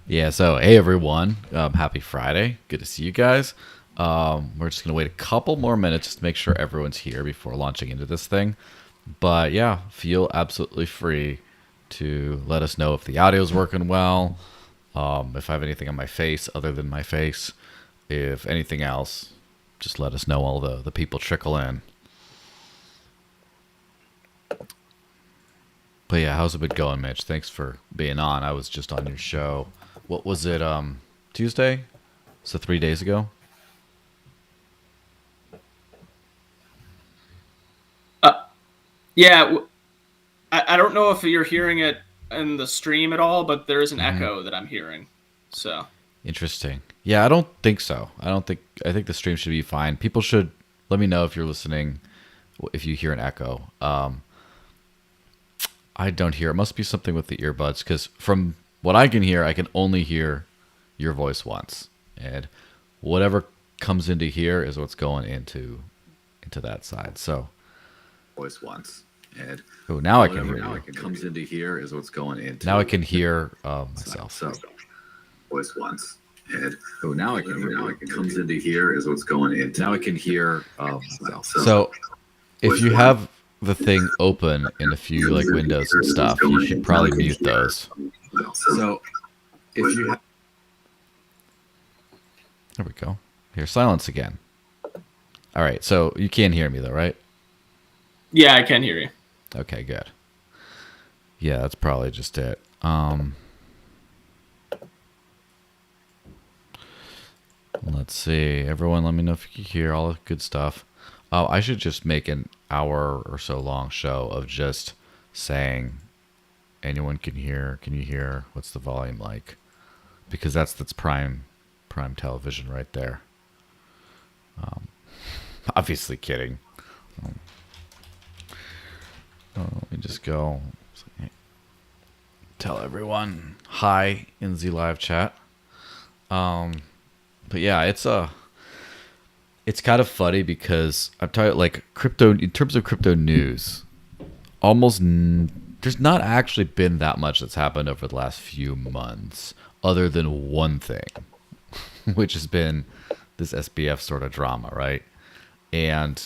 Yeah, so hey everyone, happy Friday. Good to see you guys. We're just gonna wait a couple more minutes just to make sure everyone's here before launching into this thing. But yeah, feel absolutely free to let us know if the audio's working well, if I have anything on my face other than my face, if anything else, just let us know. All the people trickle in. But yeah, how's it been going, Mitch? Thanks for being on. I was just on your show. What was it? Tuesday? So 3 days ago. Uh, yeah, I don't know if you're hearing it in the stream at all, but there is an Mm-hmm. echo that I'm hearing. So, Interesting. Yeah, I don't think so. I think the stream should be fine. People should let me know if you're listening, if you hear an echo. I don't hear. It must be something with the earbuds because from what I can hear, I can only hear your voice once, and whatever comes into here is what's going into that side. So, voice once. And oh, now I can whatever hear you. comes into here is what's going into. Now I can hear myself. So, voice once. And oh, now I can hear. Now it comes into here is what's going into. Now I can hear myself. So, if you have the thing open in a few like windows and stuff, you should probably mute those. So, if you have. There we go. Hear silence again. All right, so you can hear me though, right? yeah, I can hear you. Okay, good. Yeah, that's probably just it. Let's see. Everyone, let me know if you can hear all the good stuff. Oh, I should just make an hour or so long show of just saying, anyone can hear. Can you hear? What's the volume like? Because that's prime television right there. Obviously kidding. Let me just go tell everyone hi in the live chat. But yeah, it's kind of funny because I'm talking like crypto in terms of crypto news. There's not actually been that much that's happened over the last few months, other than one thing, which has been this SBF sort of drama, right? And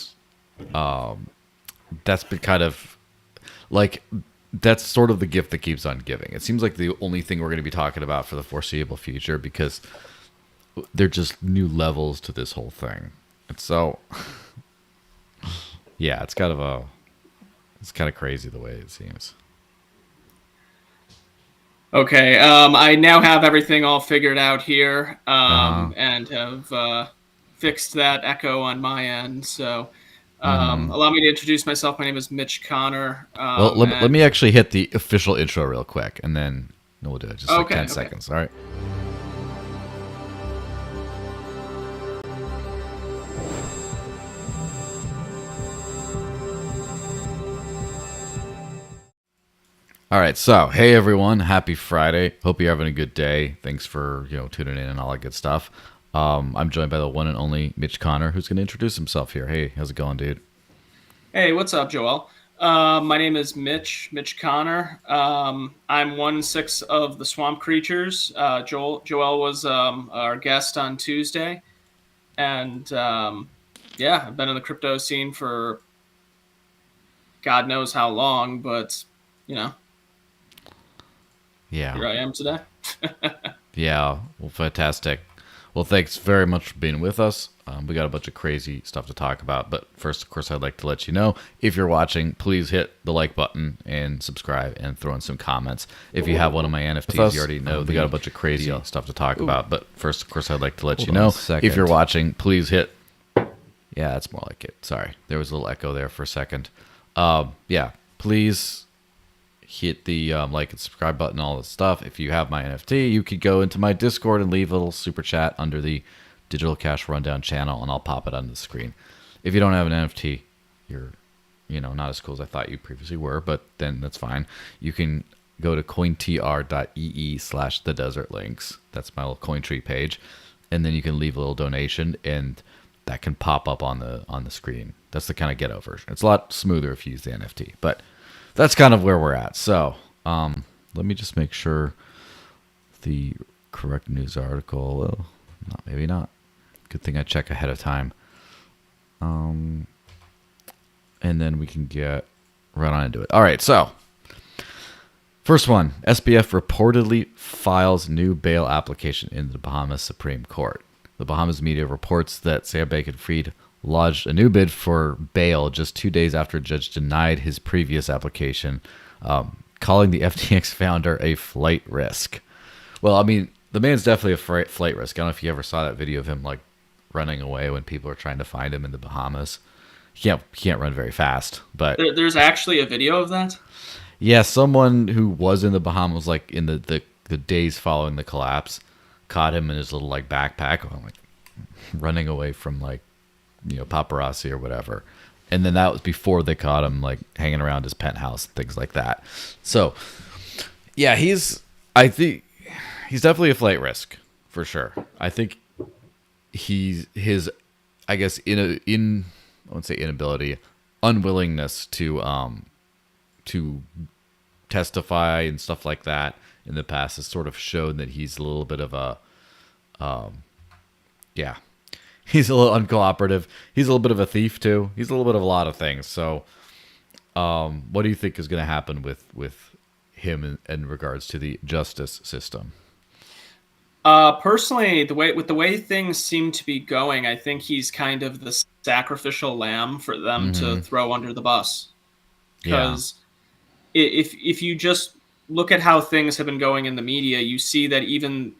that's been kind of like that's sort of the gift that keeps on giving. It seems like the only thing we're going to be talking about for the foreseeable future because they're just new levels to this whole thing. And so, yeah, it's kind of crazy the way it seems. Okay, I now have everything all figured out here, Uh-huh. and have fixed that echo on my end. So, Mm-hmm. allow me to introduce myself. My name is Mitch Connor. Well, let And me actually hit the official intro real quick, and then we'll do it. Just like okay, 10 okay. seconds. All right. All right, so hey everyone, happy Friday. Hope you're having a good day. Thanks for tuning in and all that good stuff. I'm joined by the one and only Mitch Connor, who's going to introduce himself here. Hey, how's it going, dude? Hey, what's up, Joel? My name is Mitch Connor. I'm 1/6 of the Swamp Creatures. Joel was our guest on Tuesday, and yeah, I've been in the crypto scene for God knows how long, but you know, Yeah, here I am today. yeah. Well, fantastic. Well, thanks very much for being with us. We got a bunch of crazy stuff to talk about, but first, of course, I'd like to let you know if you're watching, please hit the like button and subscribe and throw in some comments. If you have one of my NFTs, you already know we got a bunch of crazy stuff to talk about. But first, of course, I'd like to let you know if you're watching, please hit. Yeah, that's more like it. Sorry, there was a little echo there for a second. Yeah, please hit the like and subscribe button, all this stuff. If you have my NFT, you could go into my Discord and leave a little super chat under the Digital Cash Rundown channel, and I'll pop it on the screen. If you don't have an NFT, you're not as cool as I thought you previously were, but then that's fine. You can go to cointr.ee/the desert links. That's my little Cointree page, and then you can leave a little donation, and that can pop up on the screen. That's the kind of ghetto version. It's a lot smoother if you use the NFT, but that's kind of where we're at. So let me just make sure the correct news article. Well, maybe not. Good thing I check ahead of time. And then we can get right on into it. All right, so first one, SBF reportedly files new bail application in the Bahamas Supreme Court. The Bahamas media reports that Sam Bankman-Fried lodged a new bid for bail just 2 days after a judge denied his previous application, calling the FTX founder a flight risk. Well, I mean, the man's definitely a flight risk. I don't know if you ever saw that video of him like running away when people are trying to find him in the Bahamas. He can't run very fast, but There's actually a video of that? yeah, someone who was in the Bahamas, like in the days following the collapse, caught him in his little like backpack, like running away from like, paparazzi or whatever. And then that was before they caught him like hanging around his penthouse and things like that. So yeah, I think he's definitely a flight risk for sure. I think I guess I wouldn't say inability, unwillingness to testify and stuff like that in the past has sort of shown that he's a little bit of a, he's a little uncooperative. He's a little bit of a thief too. He's a little bit of a lot of things. So, what do you think is going to happen with him in regards to the justice system? Personally, the way things seem to be going, I think he's kind of the sacrificial lamb for them to throw under the bus. Because if you just look at how things have been going in the media, you see that even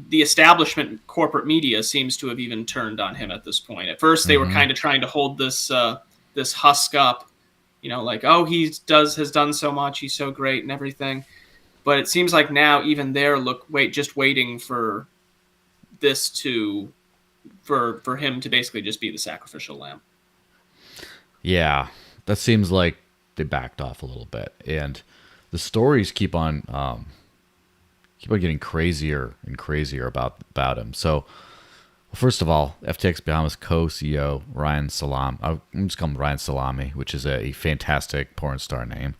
the establishment corporate media seems to have even turned on him at this point. At first, they were kind of trying to hold this husk up, like, oh, has done so much, he's so great and everything. But it seems like now even they're just waiting for this for him to basically just be the sacrificial lamb. Yeah, that seems like they backed off a little bit, and the stories keep on getting crazier and crazier about him. So, first of all, FTX Bahamas co-CEO Ryan Salam, I'm just calling him Ryan Salami, which is a fantastic porn star name.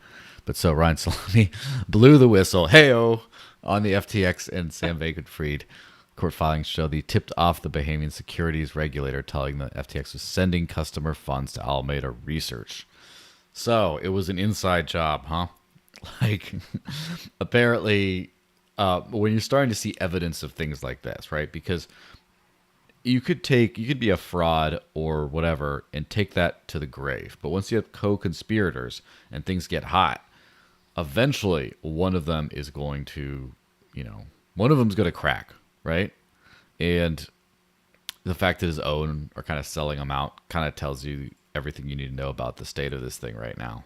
But so Ryan Salami blew the whistle, hey-o, on the FTX and Sam Bankman-Fried. Court filings show he tipped off the Bahamian securities regulator, telling the FTX was sending customer funds to Alameda Research. So it was an inside job, huh? Like, apparently, when you're starting to see evidence of things like this, right? Because you could be a fraud or whatever and take that to the grave. But once you have co-conspirators and things get hot, eventually one of them is going to, one of them's going to crack, right? And the fact that his own are kind of selling them out kind of tells you everything you need to know about the state of this thing right now.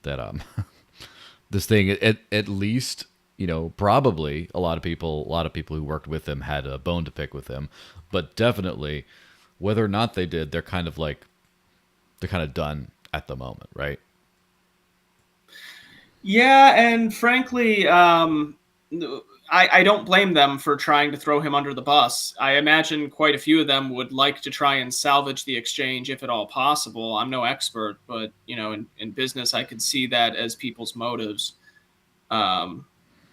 That this thing at least, probably a lot of people who worked with him had a bone to pick with him, but definitely whether or not they did, they're kind of done at the moment, right? Yeah, and frankly, I don't blame them for trying to throw him under the bus. I imagine quite a few of them would like to try and salvage the exchange if at all possible. I'm no expert, but in business, I could see that as people's motives. I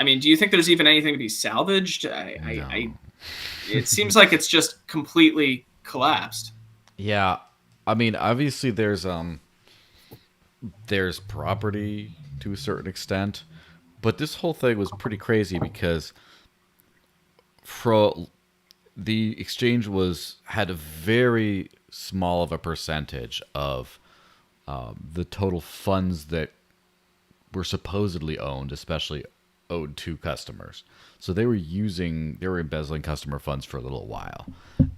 mean, do you think there's even anything to be salvaged? No. It seems like it's just completely collapsed. Yeah, I mean, obviously there's property to a certain extent, but this whole thing was pretty crazy because the exchange had a very small of a percentage of the total funds that were supposedly owned, especially owed to customers. So they were embezzling customer funds for a little while,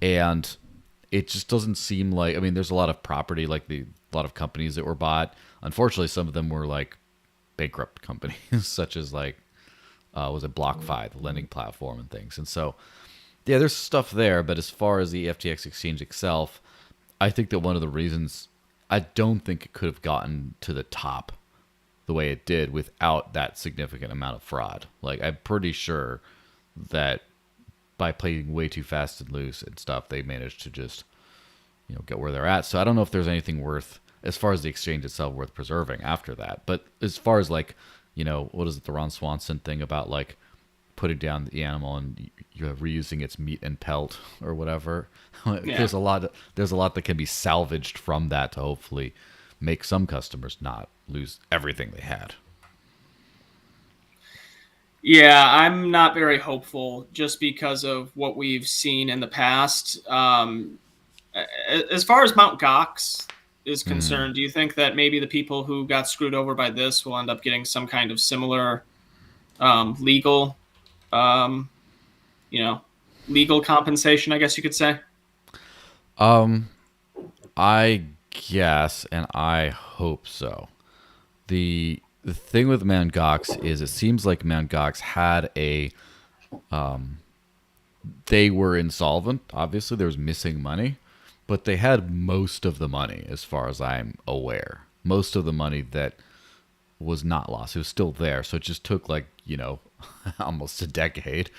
and it just doesn't seem like. I mean, there's a lot of property, like a lot of companies that were bought. Unfortunately, some of them were like bankrupt companies, such as like was it BlockFi, the lending platform and things. And so, yeah, there's stuff there. But as far as the FTX exchange itself, I think that one of the reasons I don't think it could have gotten to the top the way it did without that significant amount of fraud. Like, I'm pretty sure that by playing way too fast and loose and stuff, they managed to just, get where they're at. So I don't know if there's anything worth, as far as the exchange itself, worth preserving after that. But as far as like, what is it, the Ron Swanson thing about like putting down the animal and you're reusing its meat and pelt or whatever. Yeah. There's a lot that can be salvaged from that to hopefully make some customers not lose everything they had. Yeah, I'm not very hopeful just because of what we've seen in the past. As far as Mt. Gox is concerned, do you think that maybe the people who got screwed over by this will end up getting some kind of similar legal, um, legal compensation, I guess you could say? I guess, and I hope so. The thing with Mt. Gox is it seems like Mt. Gox had they were insolvent. Obviously, there was missing money, but they had most of the money, as far as I'm aware. Most of the money that was not lost. It was still there. So it just took almost a decade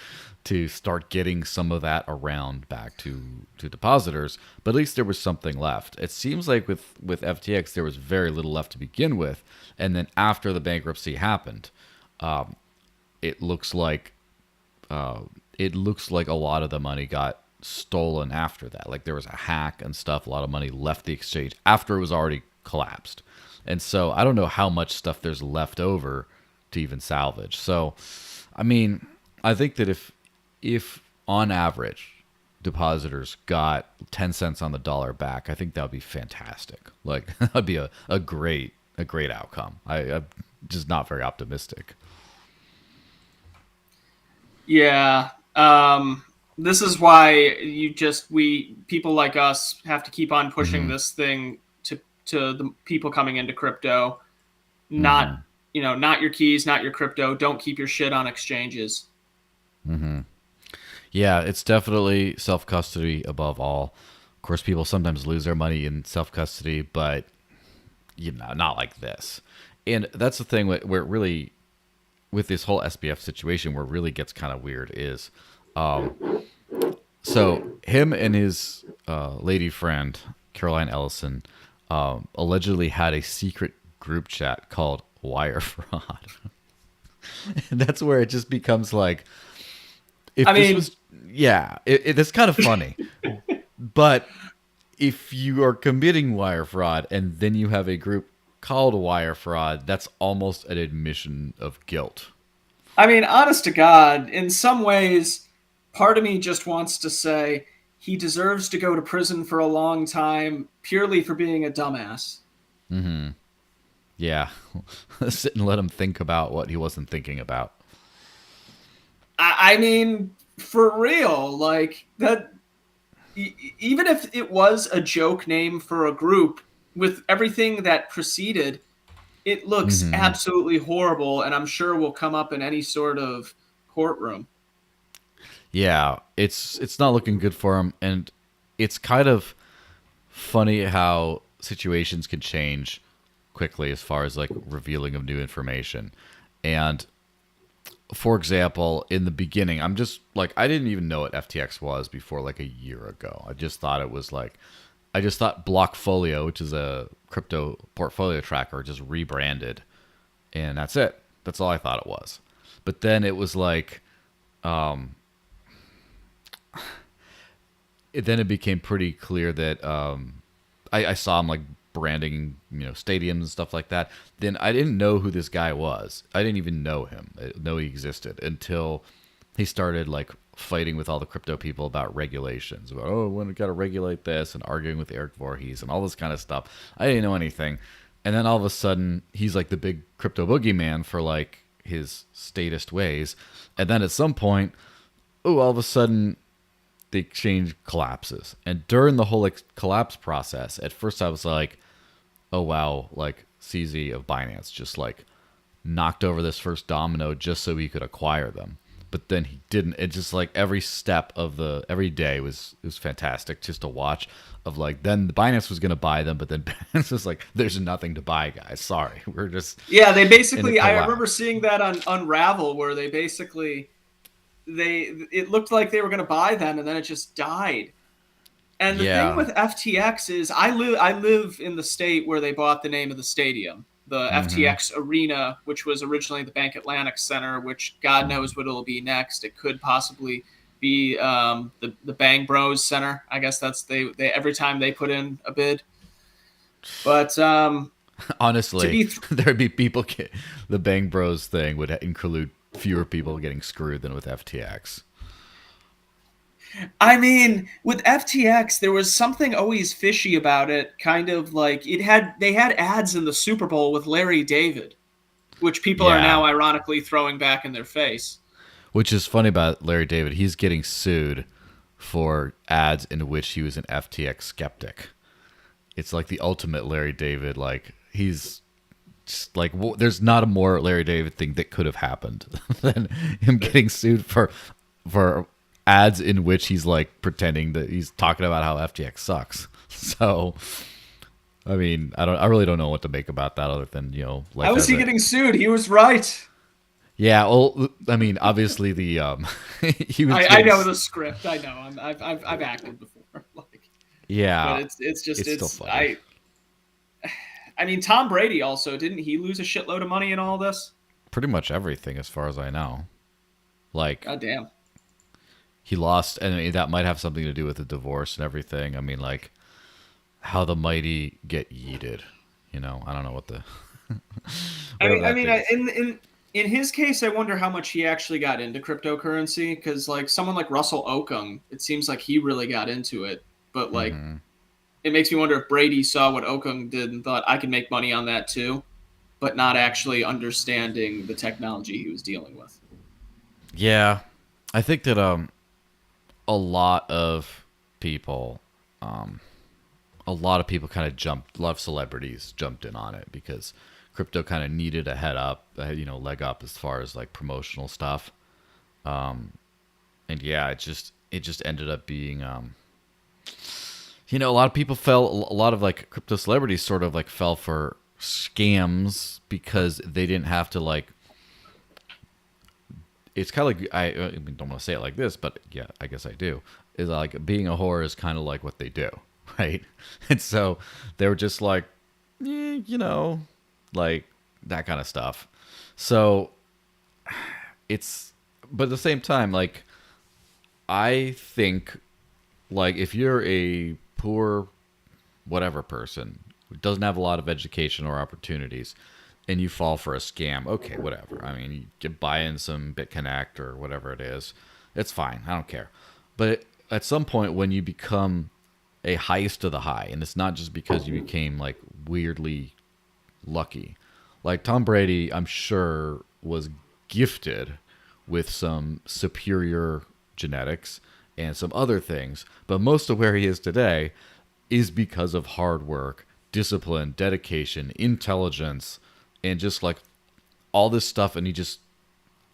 to start getting some of that around back to depositors. But at least there was something left. It seems like with FTX, there was very little left to begin with. And then after the bankruptcy happened, it looks like a lot of the money got stolen after that. Like there was a hack and stuff. A lot of money left the exchange after it was already collapsed. And so I don't know how much stuff there's left over to even salvage. So, I mean, I think that if on average depositors got 10 cents on the dollar back, I think that would be fantastic. Like that would be a great outcome. I'm just not very optimistic. Yeah. This is why people like us have to keep on pushing this thing to the people coming into crypto. Not your keys, not your crypto. Don't keep your shit on exchanges. Yeah, it's definitely self-custody above all. Of course, people sometimes lose their money in self-custody, but not like this. And that's the thing where it really, with this whole SBF situation, where it really gets kind of weird is, so him and his lady friend, Caroline Ellison, allegedly had a secret group chat called Wirefraud. And that's where it just becomes like, it's kind of funny. But if you are committing wire fraud and then you have a group called Wirefraud, that's almost an admission of guilt. I mean, honest to God, in some ways, part of me just wants to say he deserves to go to prison for a long time purely for being a dumbass. Mm-hmm. Yeah. Sit and let him think about what he wasn't thinking about. I mean, for real, like that. Even if it was a joke name for a group, with everything that preceded, it looks absolutely horrible, and I'm sure will come up in any sort of courtroom. Yeah, it's not looking good for him, and it's kind of funny how situations can change quickly as far as like revealing of new information. And for example, in the beginning, I'm just like, I didn't even know what FTX was before like a year ago. I just thought Blockfolio, which is a crypto portfolio tracker, just rebranded, and that's it. That's all I thought it was. But then it was like, it became pretty clear that I saw him like branding, stadiums and stuff like that. Then I didn't know who this guy was. I didn't even know him, know he existed until he started like fighting with all the crypto people about regulations. About, we got to regulate this, and arguing with Eric Voorhees and all this kind of stuff. I didn't know anything. And then all of a sudden, he's like the big crypto boogeyman for like his statist ways. And then at some point, all of a sudden, the exchange collapses. And during the whole collapse process, at first I was like, oh wow, like CZ of Binance just like knocked over this first domino just so he could acquire them. But then he didn't. It just like every step of every day was fantastic just to watch. Of like, then the Binance was going to buy them, but then Binance was like, there's nothing to buy, guys. Sorry, we're just they basically. I remember seeing that on Unravel, where they basically it looked like they were going to buy them, and then it just died. And the thing with FTX is, I live in the state where they bought the name of the stadium. the FTX Arena, which was originally the Bank Atlantic Center, which God knows what it'll be next. It could possibly be the Bang Bros Center. I guess that's they every time they put in a bid. But honestly, there'd be people. The Bang Bros thing would include fewer people getting screwed than with FTX. I mean, with FTX, there was something always fishy about it. Kind of like they had ads in the Super Bowl with Larry David, which people are now ironically throwing back in their face. Which is funny about Larry David. He's getting sued for ads in which he was an FTX skeptic. It's like the ultimate Larry David. Like, he's just like, there's not a more Larry David thing that could have happened than him getting sued for ads in which he's like pretending that he's talking about how FTX sucks. So, I mean, I really don't know what to make about that other than, like, how was he getting sued? He was right. Yeah, well, I mean, obviously the he was. I know the script. I know. I've acted before. Like, yeah, but it's still funny. I mean, Tom Brady also, didn't he lose a shitload of money in all this? Pretty much everything, as far as I know. Like, God damn. He lost, and that might have something to do with the divorce and everything. I mean, like, how the mighty get yeeted. I don't know what the. In his case, I wonder how much he actually got into cryptocurrency, because like someone like Russell Okung, it seems like he really got into it. But like, it makes me wonder if Brady saw what Okung did and thought, I can make money on that too, but not actually understanding the technology he was dealing with. Yeah, I think that a lot of people kind of jumped. A lot of celebrities jumped in on it because crypto kind of needed a leg up as far as like promotional stuff. And yeah, it just ended up being, a lot of people a lot of like crypto celebrities sort of like fell for scams because they didn't have to like, it's kind of like, I don't want to say it like this, but yeah, I guess I do, is like being a whore is kind of like what they do. Right. And so they were just like, like that kind of stuff. So but at the same time, like, I think like if you're a poor whatever person who doesn't have a lot of education or opportunities and you fall for a scam, okay, whatever. I mean, you can buy in some BitConnect or whatever it is. It's fine. I don't care. But at some point when you become a highest of the high, and it's not just because you became like weirdly lucky. Like Tom Brady, I'm sure, was gifted with some superior genetics and some other things, but most of where he is today is because of hard work, discipline, dedication, intelligence, and just like all this stuff. And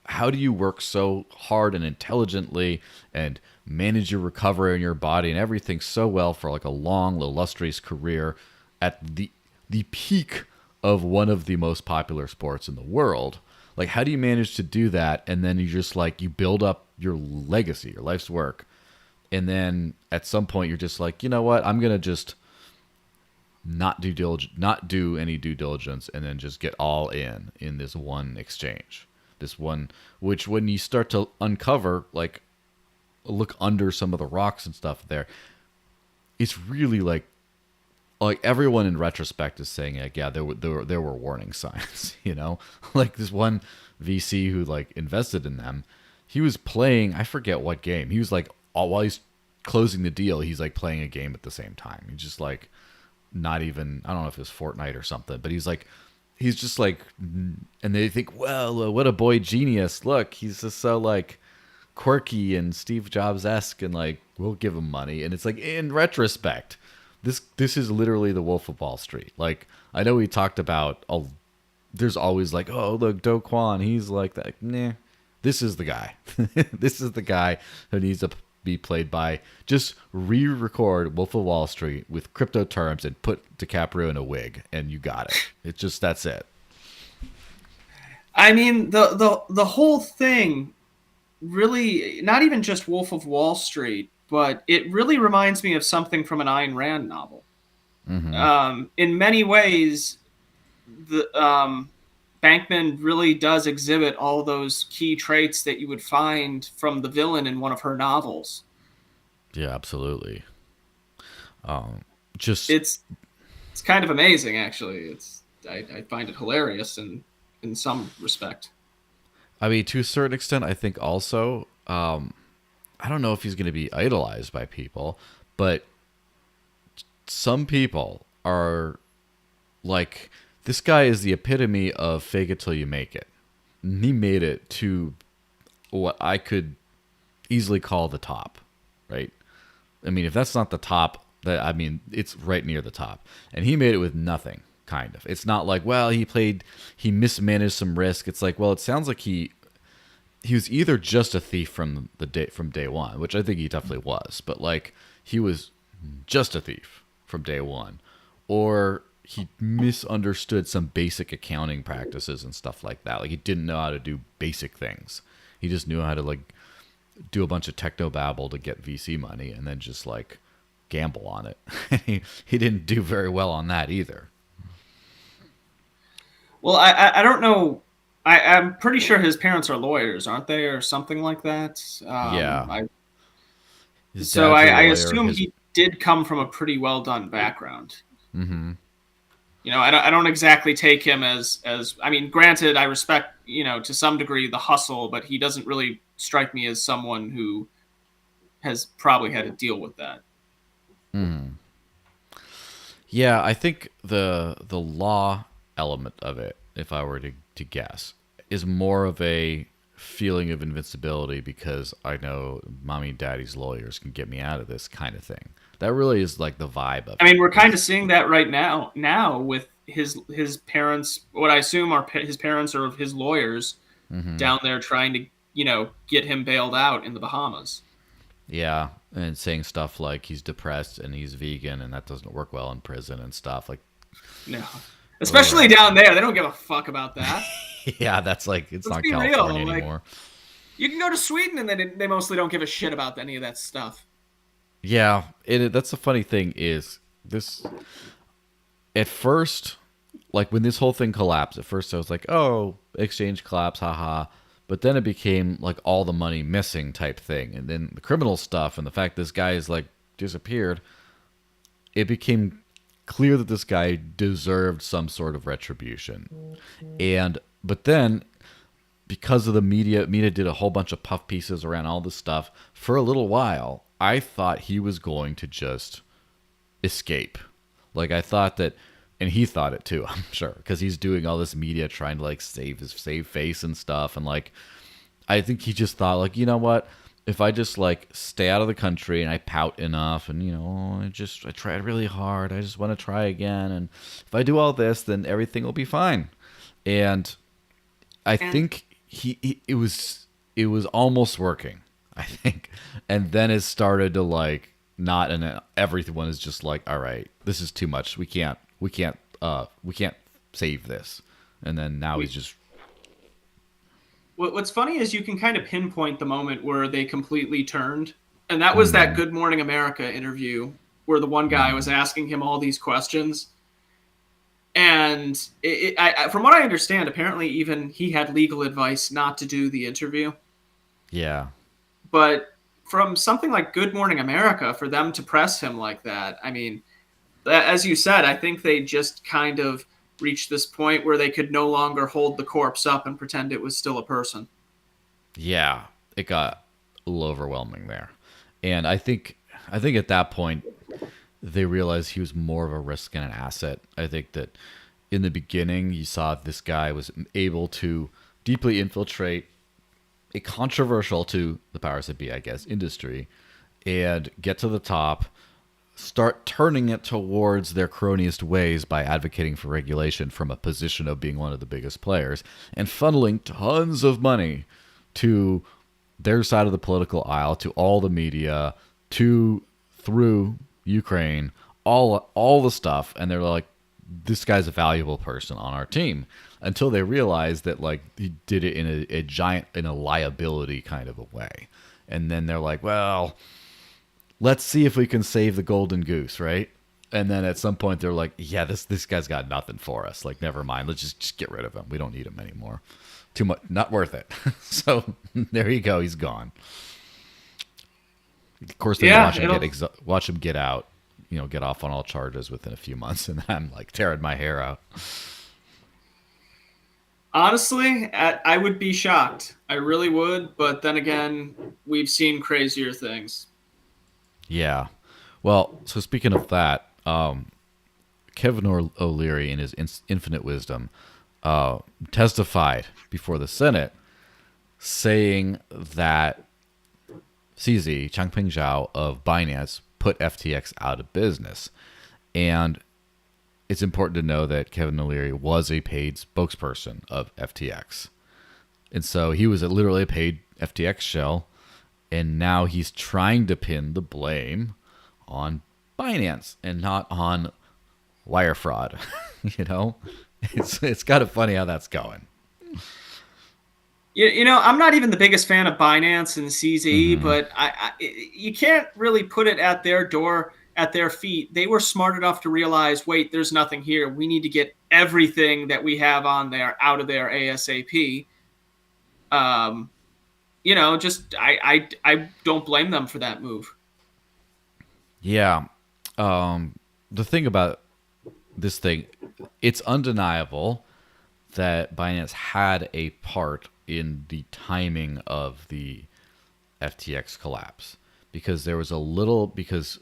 how do you work so hard and intelligently and manage your recovery in your body and everything so well for like a long, illustrious career at the peak of one of the most popular sports in the world? Like, how do you manage to do that? And then you just like, you build up your legacy, your life's work. And then at some point you're just like, you know what? I'm going to just not do any due diligence and then just get all in this one exchange. This one, which when you start to uncover, like, look under some of the rocks and stuff there, it's really like everyone in retrospect is saying, like, yeah, there were warning signs, like this one VC who like invested in them, he was playing, I forget what game, he was like, while he's closing the deal, he's like playing a game at the same time. He's just like, not even, I don't know if it was Fortnite or something, but he's just like, and they think, well, what a boy genius. Look, he's just so like quirky and Steve Jobs-esque, and like, we'll give him money. And it's like, in retrospect, this is literally the Wolf of Wall Street. Like, I know we talked about, there's always like, oh, look, Do Kwon, he's like that. Nah, this is the guy. This is the guy who needs to be played by. Just re-record Wolf of Wall Street with crypto terms and put DiCaprio in a wig, and you got it. It's just, that's it. I mean, the whole thing really, not even just Wolf of Wall Street, but it really reminds me of something from an Ayn Rand novel. Mm-hmm. In many ways, the Bankman really does exhibit all those key traits that you would find from the villain in one of her novels. Yeah, absolutely. Just It's kind of amazing, actually. I find it hilarious in some respect. I mean, to a certain extent, I think also, I don't know if he's going to be idolized by people, but some people are like, this guy is the epitome of fake it till you make it. And he made it to what I could easily call the top, right? I mean, if that's not the top, I mean, it's right near the top. And he made it with nothing, kind of. It's not like, well, he mismanaged some risk. It's like, well, it sounds like he was either just a thief from day one, which I think he definitely was, but like he was just a thief from day one, or he misunderstood some basic accounting practices and stuff like that. Like he didn't know how to do basic things. He just knew how to like do a bunch of techno babble to get VC money and then just like gamble on it. he didn't do very well on that either. Well, I don't know. I'm pretty sure his parents are lawyers, aren't they, or something like that? Yeah. I His So dad's a I lawyer, assume he did come from a pretty well done background. Mm-hmm. You know, I don't exactly take him as I mean, granted, I respect, you know, to some degree the hustle, but he doesn't really strike me as someone who has probably had to deal with that. Mm. Yeah, I think the law element of it, if I were to guess, is more of a feeling of invincibility because I know mommy and daddy's lawyers can get me out of this kind of thing. That really is like the vibe of it. I mean, we're kind of seeing that right now with his parents. What I assume are his parents or his lawyers down there trying to, you know, get him bailed out in the Bahamas. Yeah, and saying stuff like he's depressed and he's vegan and that doesn't work well in prison and stuff like. No, especially down there, they don't give a fuck about that. Yeah, that's like it's Let's not be California real. anymore. Like, you can go to Sweden and they mostly don't give a shit about any of that stuff. Yeah, that's the funny thing is this. At first, like when this whole thing collapsed, at first I was like, "Oh, exchange collapse, haha." But then it became like all the money missing type thing, and then the criminal stuff and the fact this guy is like disappeared. It became clear that this guy deserved some sort of retribution, but then because of the media did a whole bunch of puff pieces around all this stuff for a little while. I thought he was going to just escape. Like I thought that, and he thought it too, I'm sure, because he's doing all this media trying to like save face and stuff. And like, I think he just thought like, you know what? If I just like stay out of the country and I pout enough and, you know, I tried really hard. I just want to try again. And if I do all this, then everything will be fine. And I think it was almost working. I think, and then it started to like not, and everyone is just like, all right, this is too much. We can't save this. And then now he's just. What's funny is you can kind of pinpoint the moment where they completely turned, and that was that Good Morning America interview where the one guy was asking him all these questions. And from what I understand, apparently even he had legal advice not to do the interview. Yeah. But from something like Good Morning America, for them to press him like that, I mean, as you said, I think they just kind of reached this point where they could no longer hold the corpse up and pretend it was still a person. Yeah, it got a little overwhelming there. And I think at that point, they realized he was more of a risk and an asset. I think that in the beginning, you saw this guy was able to deeply infiltrate a controversial to the powers that be, I guess, industry, and get to the top, start turning it towards their cronyist ways by advocating for regulation from a position of being one of the biggest players, and funneling tons of money to their side of the political aisle, to all the media, through Ukraine, all the stuff, and they're like, this guy's a valuable person on our team, until they realized that like he did it in a liability kind of a way. And then they're like, well, let's see if we can save the golden goose, right? And then at some point they're like, yeah, this guy's got nothing for us. Like, never mind. Let's just get rid of him. We don't need him anymore. Too much, not worth it. So there you go. He's gone. Of course, then watch him get out, get off on all charges within a few months. And I'm like tearing my hair out. Honestly, I would be shocked. I really would. But then again, we've seen crazier things. Yeah. Well, so speaking of that, Kevin O'Leary, in his infinite wisdom, testified before the Senate saying that CZ, Changpeng Zhao of Binance, put FTX out of business. And it's important to know that Kevin O'Leary was a paid spokesperson of FTX. And so he was literally a paid FTX shell. And now he's trying to pin the blame on Binance and not on Wirefraud. It's kind of funny how that's going. I'm not even the biggest fan of Binance and CZ, but you can't really put it at their door, at their feet. They were smart enough to realize, wait, there's nothing here. We need to get everything that we have on there out of there ASAP. I don't blame them for that move. Yeah. The thing about this thing, it's undeniable that Binance had a part in the timing of the FTX collapse, because because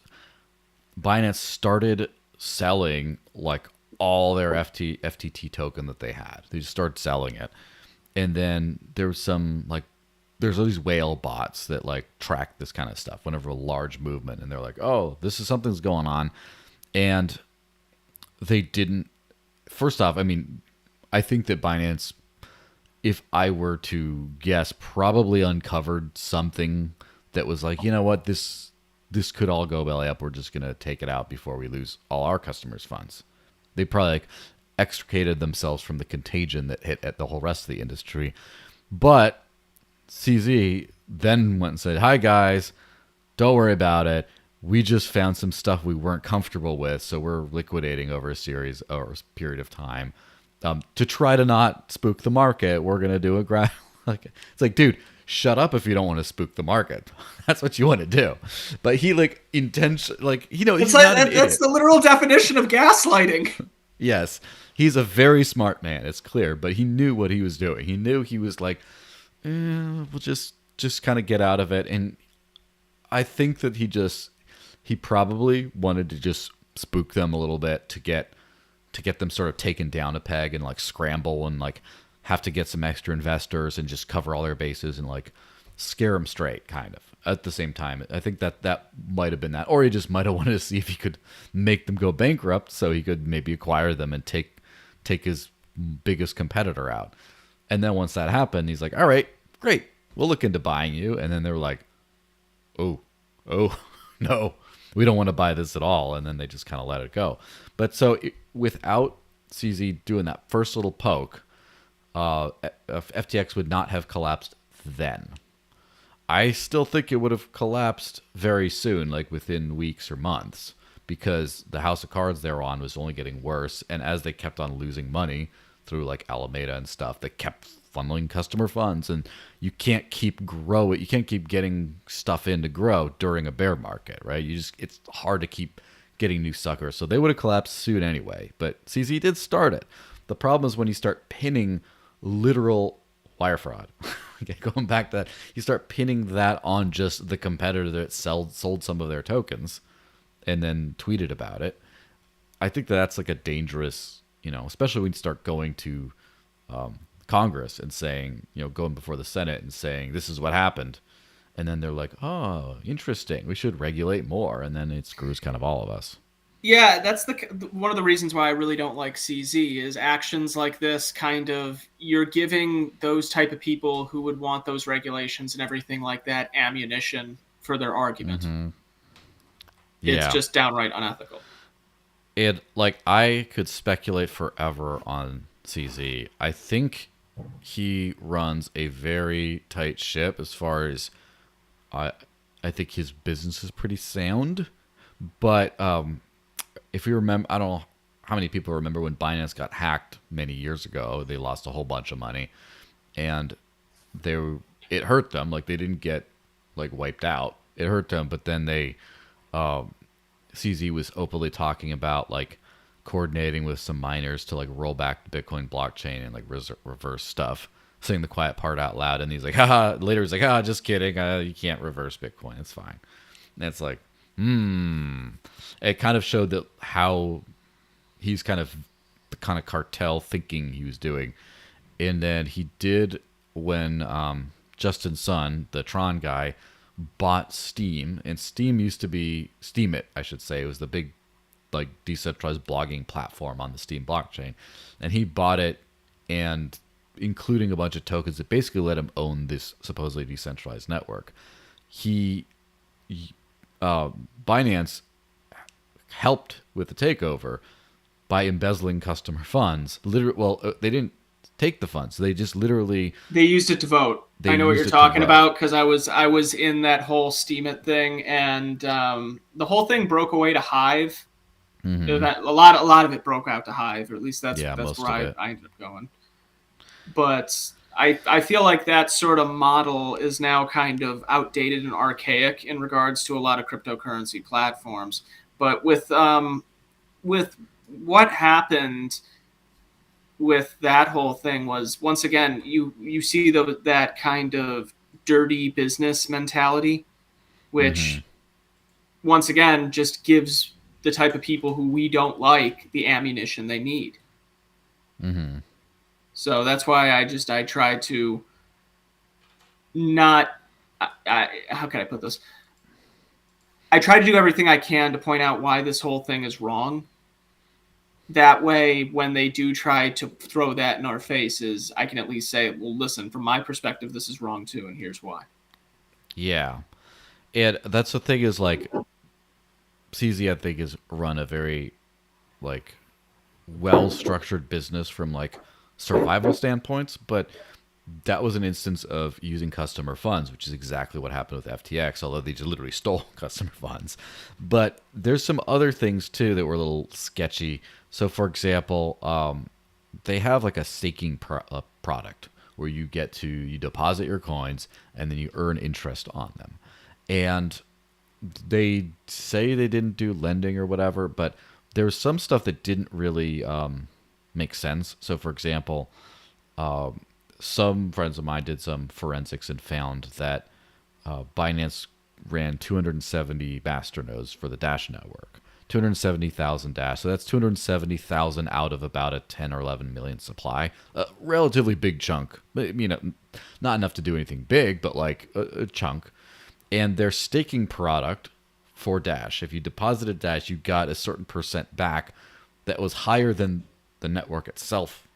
Binance started selling like all their FTT token that they had. They just started selling it. And then there was there's all these whale bots that like track this kind of stuff whenever a large movement, and they're like, oh, something's going on. And they didn't. First off, I think that Binance, if I were to guess, probably uncovered something that was like, you know what, this could all go belly up. We're just going to take it out before we lose all our customers' funds. They probably extricated themselves from the contagion that hit at the whole rest of the industry. But CZ then went and said, hi guys, don't worry about it. We just found some stuff we weren't comfortable with, so we're liquidating over a period of time. To try to not spook the market, we're going to do it's like, dude, shut up if you don't want to spook the market. That's what you want to do. But he intentionally, he's not an idiot. That's the literal definition of gaslighting. Yes, he's a very smart man. It's clear, but he knew what he was doing. He knew he was like, we'll just kind of get out of it. And I think that he probably wanted to just spook them a little bit to get them sort of taken down a peg and like scramble and like have to get some extra investors and just cover all their bases and like scare them straight, kind of. At the same time, I think that might have been that, or he just might have wanted to see if he could make them go bankrupt so he could maybe acquire them and take his biggest competitor out. And then once that happened, he's like, all right, great, we'll look into buying you. And then they were like, oh no, we don't want to buy this at all. And then they just kind of let it go. But without CZ doing that first little poke, FTX would not have collapsed then. I still think it would have collapsed very soon, like within weeks or months, because the house of cards they were on was only getting worse. And as they kept on losing money through like Alameda and stuff, they kept funneling customer funds, and you can't keep growing. You can't keep getting stuff in to grow during a bear market, right? It's hard to keep getting new suckers. So they would have collapsed soon anyway, but CZ did start it. The problem is when you start pinning literal wire fraud. Okay, going back to that, you start pinning that on just the competitor that sold some of their tokens and then tweeted about it. I think that's like a dangerous, especially when you start going to Congress and saying, going before the Senate and saying, this is what happened. And then they're like, oh, interesting, we should regulate more. And then it screws kind of all of us. Yeah, that's one of the reasons why I really don't like CZ is actions like this you're giving those type of people who would want those regulations and everything like that ammunition for their argument. Mm-hmm. Yeah. It's just downright unethical. I could speculate forever on CZ. I think he runs a very tight ship as far as I think his business is pretty sound, but if you remember, I don't know how many people remember when Binance got hacked many years ago. They lost a whole bunch of money, and it hurt them. Like, they didn't get like wiped out. It hurt them, but then CZ was openly talking about like coordinating with some miners to like roll back the Bitcoin blockchain and like reverse stuff, saying the quiet part out loud. And he's like, haha, later he's like, just kidding. You can't reverse Bitcoin. It's fine. And it's like, it kind of showed that how he's kind of the kind of cartel thinking he was doing. And then he did when Justin Sun, the Tron guy, bought Steam, and Steam used to be Steemit, I should say. It was the big like decentralized blogging platform on the Steam blockchain, and he bought it, and including a bunch of tokens that basically let him own this supposedly decentralized network. Binance helped with the takeover by embezzling customer funds. They didn't take the funds. They just literally they used it to vote. I know what you're talking about, because I was in that whole Steemit thing, and the whole thing broke away to Hive. Mm-hmm. A lot of it broke out to Hive, or at least that's where I ended up going. But I feel like that sort of model is now kind of outdated and archaic in regards to a lot of cryptocurrency platforms. But with what happened with that whole thing was, once again, you see that kind of dirty business mentality, which once again just gives the type of people who we don't like the ammunition they need. Mm-hmm. So that's why I try to not, how can I put this? I try to do everything I can to point out why this whole thing is wrong. That way, when they do try to throw that in our faces, I can at least say, well, listen, from my perspective, this is wrong too, and here's why. Yeah. And that's the thing is, like, CZ, I think, has run a very, like, well-structured business from, like, survival standpoints, but that was an instance of using customer funds, which is exactly what happened with FTX, although they just literally stole customer funds. But there's some other things, too, that were a little sketchy. So, for example, they have, like, a staking product where you deposit your coins, and then you earn interest on them. And they say they didn't do lending or whatever, but there was some stuff that didn't really make sense. So, for example, some friends of mine did some forensics and found that Binance ran 270 masternodes for the Dash network, 270,000 Dash. So that's 270,000 out of about a 10 or 11 million supply. A relatively big chunk. Not enough to do anything big, but like a chunk. And their staking product for Dash, if you deposited Dash, you got a certain percent back that was higher than the network itself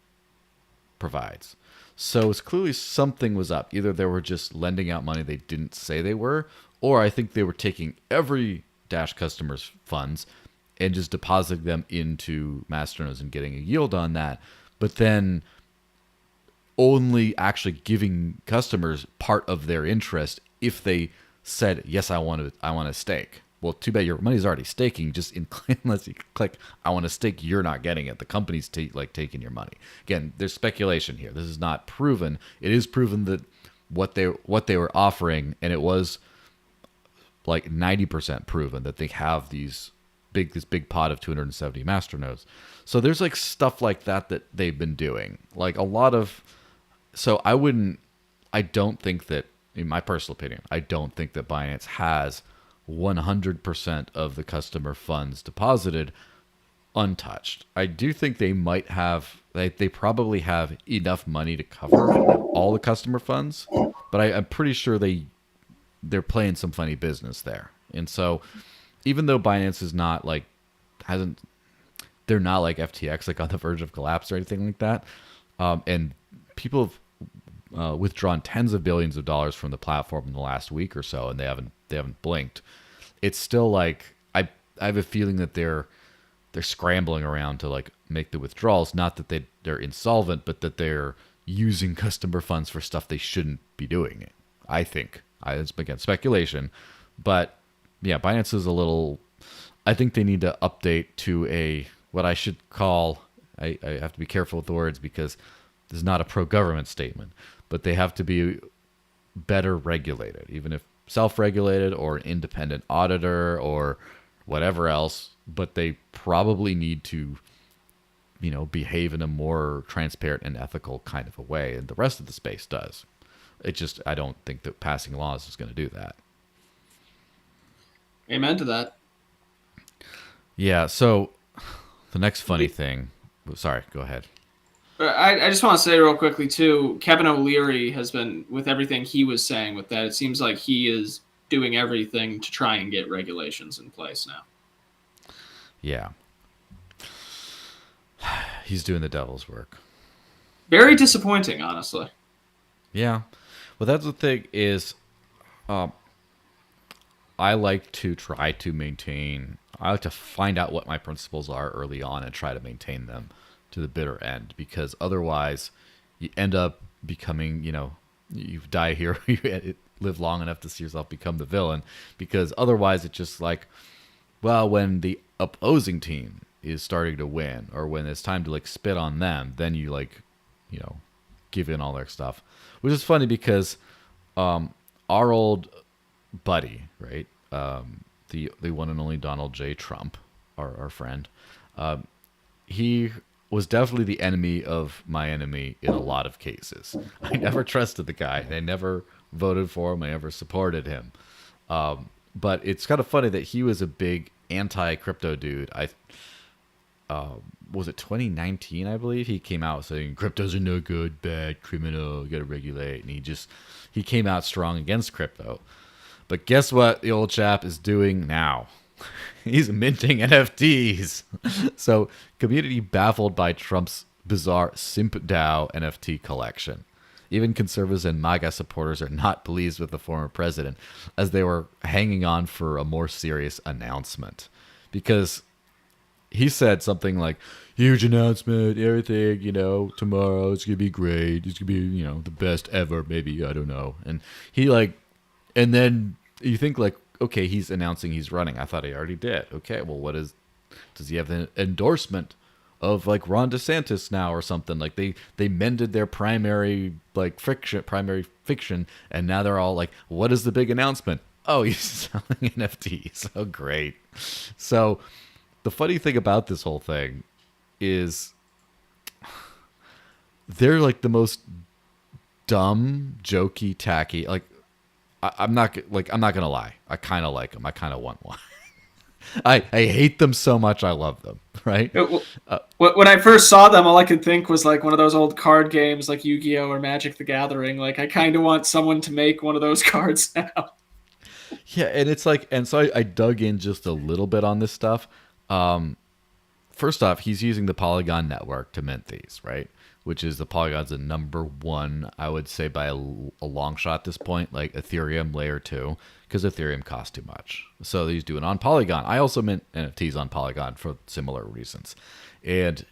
provides. So it's clearly something was up. Either they were just lending out money they didn't say they were, or I think they were taking every Dash customer's funds and just depositing them into Masternodes and getting a yield on that, but then only actually giving customers part of their interest if they said, yes, I want to stake. Well, too bad your money's already staking. Just unless you click, I want to stake, you're not getting it. The company's taking your money. Again, there's speculation here. This is not proven. It is proven that what they were offering, and it was like 90% proven that they have this big pot of 270 masternodes. So there's like stuff like that they've been doing. Like a lot of. So I don't think that, in my personal opinion, I don't think that Binance has 100% of the customer funds deposited untouched. I do think they might have, they probably have enough money to cover all the customer funds, but I'm pretty sure they're playing some funny business there. And so even though Binance is not like, they're not like FTX, like on the verge of collapse or anything like that, and people have withdrawn tens of billions of dollars from the platform in the last week or so, and they haven't blinked. It's still like I have a feeling that they're scrambling around to like make the withdrawals. Not that they're insolvent, but that they're using customer funds for stuff they shouldn't be doing. I think it's again speculation, but yeah, Binance is a little I think they need to update to what I should call, I have to be careful with the words because this is not a pro-government statement, but they have to be better regulated, even if self-regulated or an independent auditor or whatever else, but they probably need to, behave in a more transparent and ethical kind of a way, and the rest of the space does. I don't think that passing laws is going to do that. Amen to that. Yeah, so the next funny thing... Sorry, go ahead. I just want to say real quickly, too, Kevin O'Leary has been, with everything he was saying with that, it seems like he is doing everything to try and get regulations in place now. Yeah. He's doing the devil's work. Very disappointing, honestly. Yeah. Well, that's the thing is, I like to try to maintain... I like to find out what my principles are early on and try to maintain them to the bitter end, because otherwise you end up becoming, you die a hero, you live long enough to see yourself become the villain, because otherwise it's just like, well, when the opposing team is starting to win or when it's time to spit on them, then you give in all their stuff, which is funny because our old buddy, right? The one and only Donald J. Trump, our friend, he was definitely the enemy of my enemy in a lot of cases. I never trusted the guy. I never voted for him. I never supported him. But it's kind of funny that he was a big anti-crypto dude. Was it 2019, I believe? He came out saying, cryptos are no good, bad, criminal, got to regulate. And he came out strong against crypto. But guess what the old chap is doing now? He's minting NFTs. So, community baffled by Trump's bizarre Simp DAO NFT collection. Even conservatives and MAGA supporters are not pleased with the former president, as they were hanging on for a more serious announcement. Because he said something like, huge announcement, everything, tomorrow it's going to be great. It's going to be, the best ever, maybe, I don't know. And and then you think okay, he's announcing he's running. I thought he already did. Okay, well, does he have an endorsement of Ron DeSantis now or something? They mended their primary fiction, and now they're all what is the big announcement? Oh, he's selling NFTs. Oh, great. So the funny thing about this whole thing is they're the most dumb, jokey, tacky, I'm not gonna lie. I kind of like them. I kind of want one. I hate them so much. I love them. Right. When I first saw them, all I could think was one of those old card games like Yu-Gi-Oh or Magic the Gathering. I kind of want someone to make one of those cards now. Yeah, and it's and so I dug in just a little bit on this stuff. First off, he's using the Polygon network to mint these, right? Which is the Polygon's the number one, I would say, by a long shot at this point, Ethereum layer 2, because Ethereum costs too much. So he's doing on Polygon. I also mint NFTs on Polygon for similar reasons. And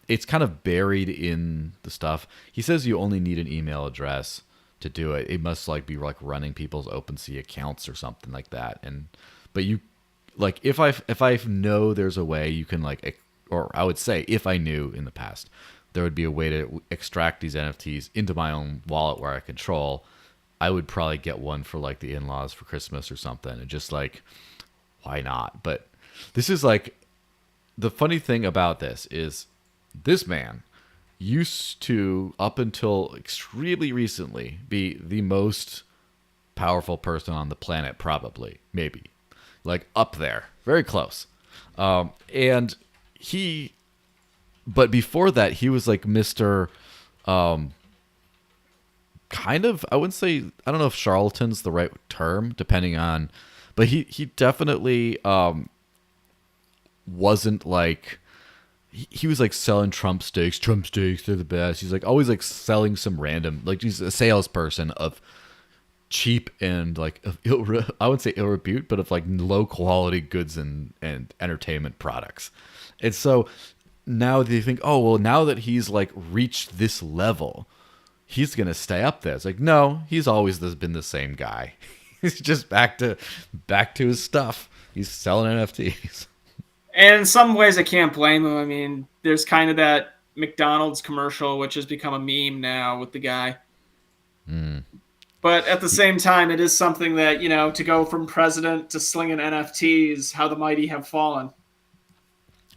it's kind of buried in the stuff. He says you only need an email address to do it. It must be running people's OpenSea accounts or something like that. But you, if I know there's a way you can or I would say if I knew in the past, there would be a way to extract these NFTs into my own wallet where I control, I would probably get one for the in-laws for Christmas or something. And just why not? But this is the funny thing about this is this man used to, up until extremely recently, be the most powerful person on the planet, probably, maybe. Up there. Very close. But before that, he was Mr. Kind of, I wouldn't say, I don't know if charlatan's the right term, depending on, but he definitely wasn't he was selling Trump steaks, they're the best. He's always selling some random, he's a salesperson of cheap and I wouldn't say ill repute, but of low quality goods and entertainment products. And so now they think, oh, well, now that he's reached this level, he's going to stay up there. It's no, he's always been the same guy. He's just back to his stuff. He's selling NFTs. And in some ways, I can't blame him. I mean, there's kind of that McDonald's commercial, which has become a meme now with the guy. But at the same time, it is something that, to go from president to slinging NFTs, how the mighty have fallen.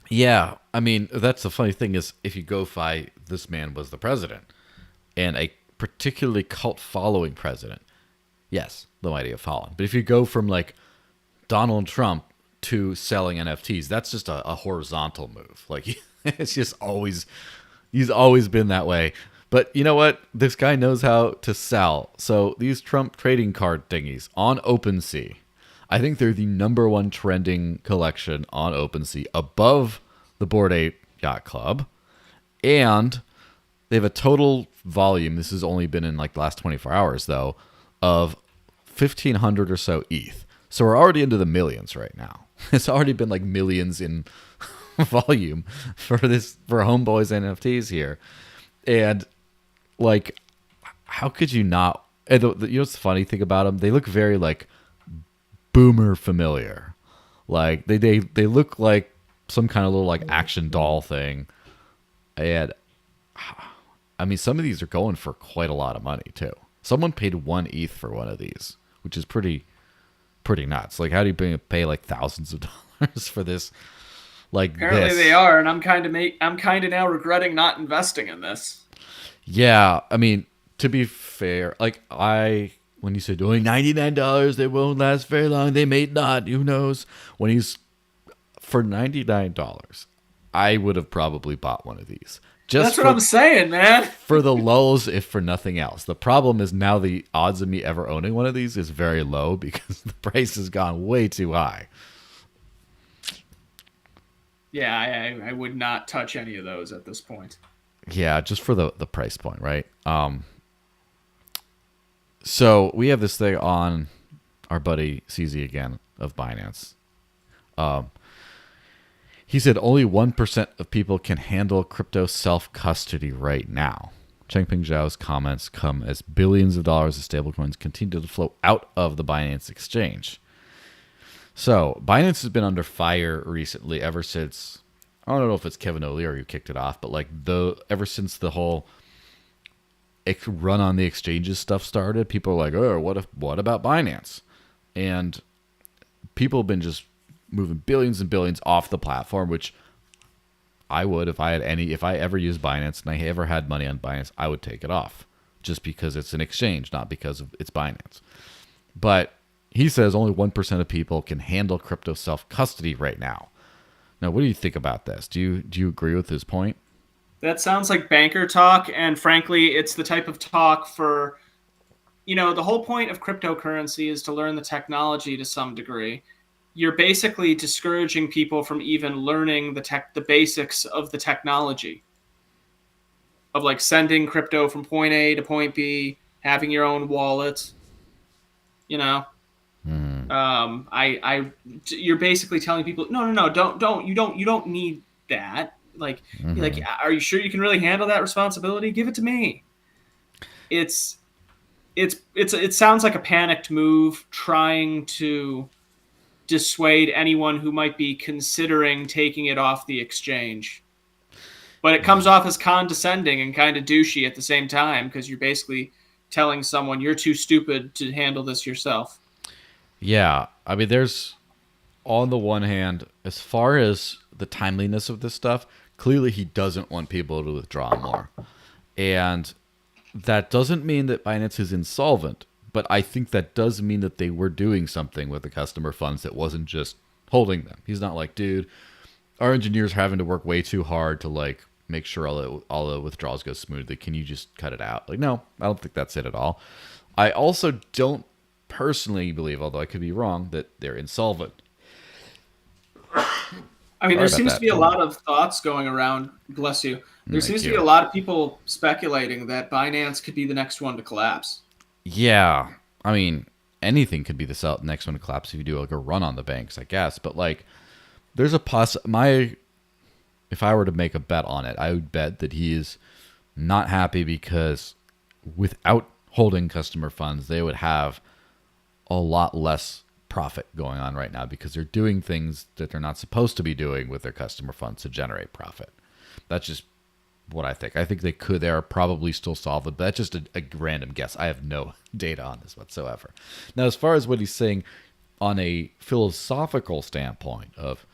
Yeah, I mean, that's the funny thing is if you go by this man was the president and a particularly cult following president, yes, the mighty have fallen. But if you go from like Donald Trump to selling NFTs, that's just a horizontal move. Like it's just he's always been that way. But you know what? This guy knows how to sell. So these Trump trading card thingies on OpenSea, I think they're the #1 trending collection on OpenSea, above the Bored Ape Yacht Club. And they have a total volume, this has only been in like the last 24 hours though, of 1,500 or so ETH. So we're already into the millions right now. It's already been like millions in volume for Homeboy's NFTs here. And like, how could you not? And what's the funny thing about them? They look very like boomer familiar. Like they look like some kind of little like action doll thing. And I mean, some of these are going for quite a lot of money too. Someone paid 1 ETH for one of these, which is pretty nuts. Like, how do you pay like thousands of dollars for this? Like, apparently they are, and I'm kind of now regretting not investing in this. Yeah, I mean, to be fair, like when you said doing $99, they won't last very long. They may not. Who knows? When he's for $99, I would have probably bought one of these. That's what I'm saying, man. For the lulz, if for nothing else. The problem is now the odds of me ever owning one of these is very low because the price has gone way too high. Yeah, I would not touch any of those at this point. Yeah, just for the price point, right? So we have this thing on our buddy CZ again of Binance. He said only 1% of people can handle crypto self-custody right now. Changpeng Zhao's comments come as billions of dollars of stablecoins continue to flow out of the Binance exchange. So Binance has been under fire recently ever since, I don't know if it's Kevin O'Leary who kicked it off, but like ever since the whole run on the exchanges stuff started, people are like, oh, what about Binance? And people have been just moving billions and billions off the platform, which I would if I ever used Binance and I ever had money on Binance, I would take it off just because it's an exchange, not because it's Binance. But he says only 1% of people can handle crypto self-custody right now. Now, what do you think about this? Do you agree with his point? That sounds like banker talk, and frankly, it's the type of talk for, the whole point of cryptocurrency is to learn the technology to some degree. You're basically discouraging people from even learning the basics of the technology of like sending crypto from point A to point B, having your own wallet. You're basically telling people, no, don't, you don't need that. Like, like, are you sure you can really handle that responsibility? Give it to me. It sounds like a panicked move trying to dissuade anyone who might be considering taking it off the exchange. But it comes off as condescending and kind of douchey at the same time because you're basically telling someone you're too stupid to handle this yourself. Yeah, I mean, there's, on the one hand, as far as the timeliness of this stuff, clearly he doesn't want people to withdraw more. And that doesn't mean that Binance is insolvent, but I think that does mean that they were doing something with the customer funds that wasn't just holding them. He's not like, dude, our engineers are having to work way too hard to like make sure all the withdrawals go smoothly. Can you just cut it out? Like, no, I don't think that's it at all. I also don't personally believe, although I could be wrong, that they're insolvent. I mean, there seems to be a lot of thoughts going around. Bless you. There seems to be a lot of people speculating that Binance could be the next one to collapse. Yeah, I mean, anything could be the next one to collapse if you do like a run on the banks, I guess. But like, there's a if I were to make a bet on it, I would bet that he is not happy because without holding customer funds, they would have a lot less profit going on right now because they're doing things that they're not supposed to be doing with their customer funds to generate profit. That's just what I think. I think they are probably still solvent, but that's just a random guess. I have no data on this whatsoever. Now, as far as what he's saying on a philosophical standpoint of,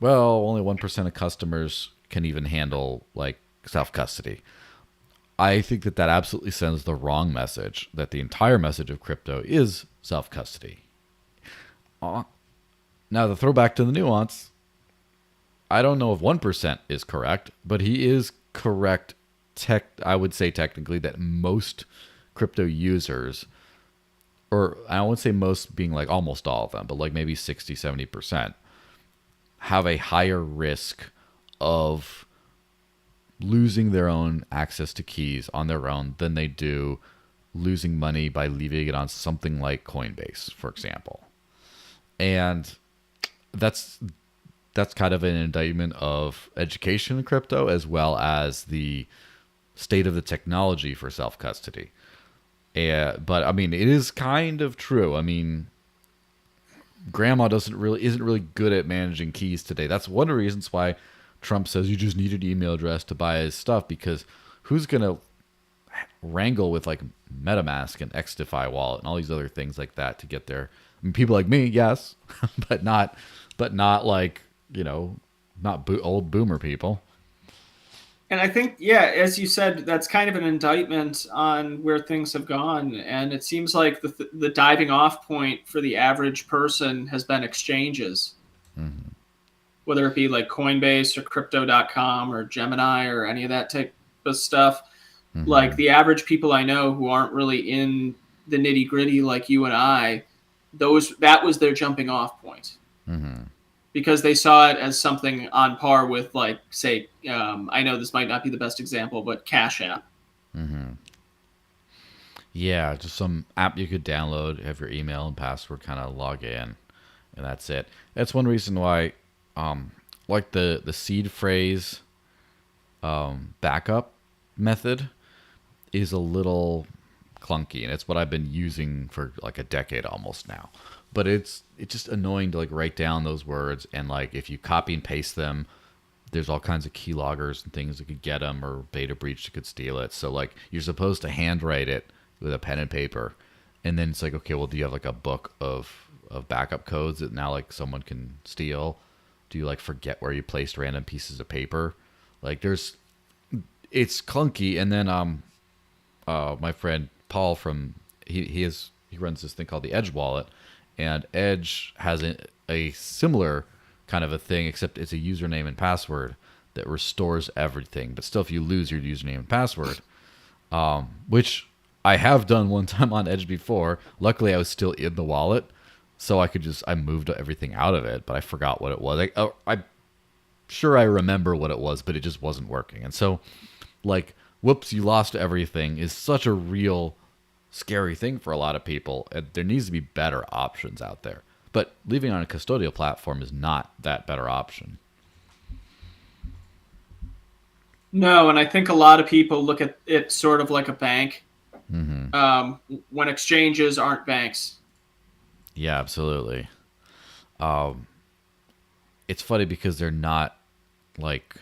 well, only 1% of customers can even handle like self-custody. I think that absolutely sends the wrong message, that the entire message of crypto is self-custody. Now, the throwback to the nuance, I don't know if 1% is correct, but he is correct. I would say technically that most crypto users, or I won't say most being like almost all of them, but like maybe 60, 70%, have a higher risk of losing their own access to keys on their own than they do losing money by leaving it on something like Coinbase, for example. And that's kind of an indictment of education in crypto, as well as the state of the technology for self-custody. But I mean, it is kind of true. I mean, grandma isn't really good at managing keys today. That's one of the reasons why Trump says you just need an email address to buy his stuff, because who's going to wrangle with like MetaMask and XDeFi wallet and all these other things like that to get there? I mean, people like me, yes, but not like, not old boomer people. And I think, yeah, as you said, that's kind of an indictment on where things have gone. And it seems like the diving off point for the average person has been exchanges. Mm-hmm. Whether it be like Coinbase or Crypto.com or Gemini or any of that type of stuff. Mm-hmm. Like the average people I know who aren't really in the nitty gritty like you and I, that was their jumping off point. Mm-hmm. Because they saw it as something on par with, like, say, I know this might not be the best example, but Cash App. Mm-hmm. Yeah, just some app you could download, have your email and password, kind of log in, and that's it. That's one reason why, like the seed phrase backup method is a little clunky, and it's what I've been using for like a decade almost now. But it's just annoying to like write down those words, and like if you copy and paste them, there's all kinds of keyloggers and things that could get them, or beta breach that could steal it. So like you're supposed to handwrite it with a pen and paper, and then it's like, okay, well, do you have like a book of backup codes that now like someone can steal? Do you like forget where you placed random pieces of paper? Like it's clunky. And then my friend Paul from he runs this thing called the Edge wallet. And Edge has a similar kind of a thing, except it's a username and password that restores everything. But still, if you lose your username and password, which I have done one time on Edge before. Luckily, I was still in the wallet, so I moved everything out of it, but I forgot what it was. I'm sure I remember what it was, but it just wasn't working. And so, like, whoops, you lost everything is such a real scary thing for a lot of people, and there needs to be better options out there. But leaving on a custodial platform is not that better option. No, and I think a lot of people look at it sort of like a bank, when exchanges aren't banks. Yeah, absolutely. It's funny because they're not like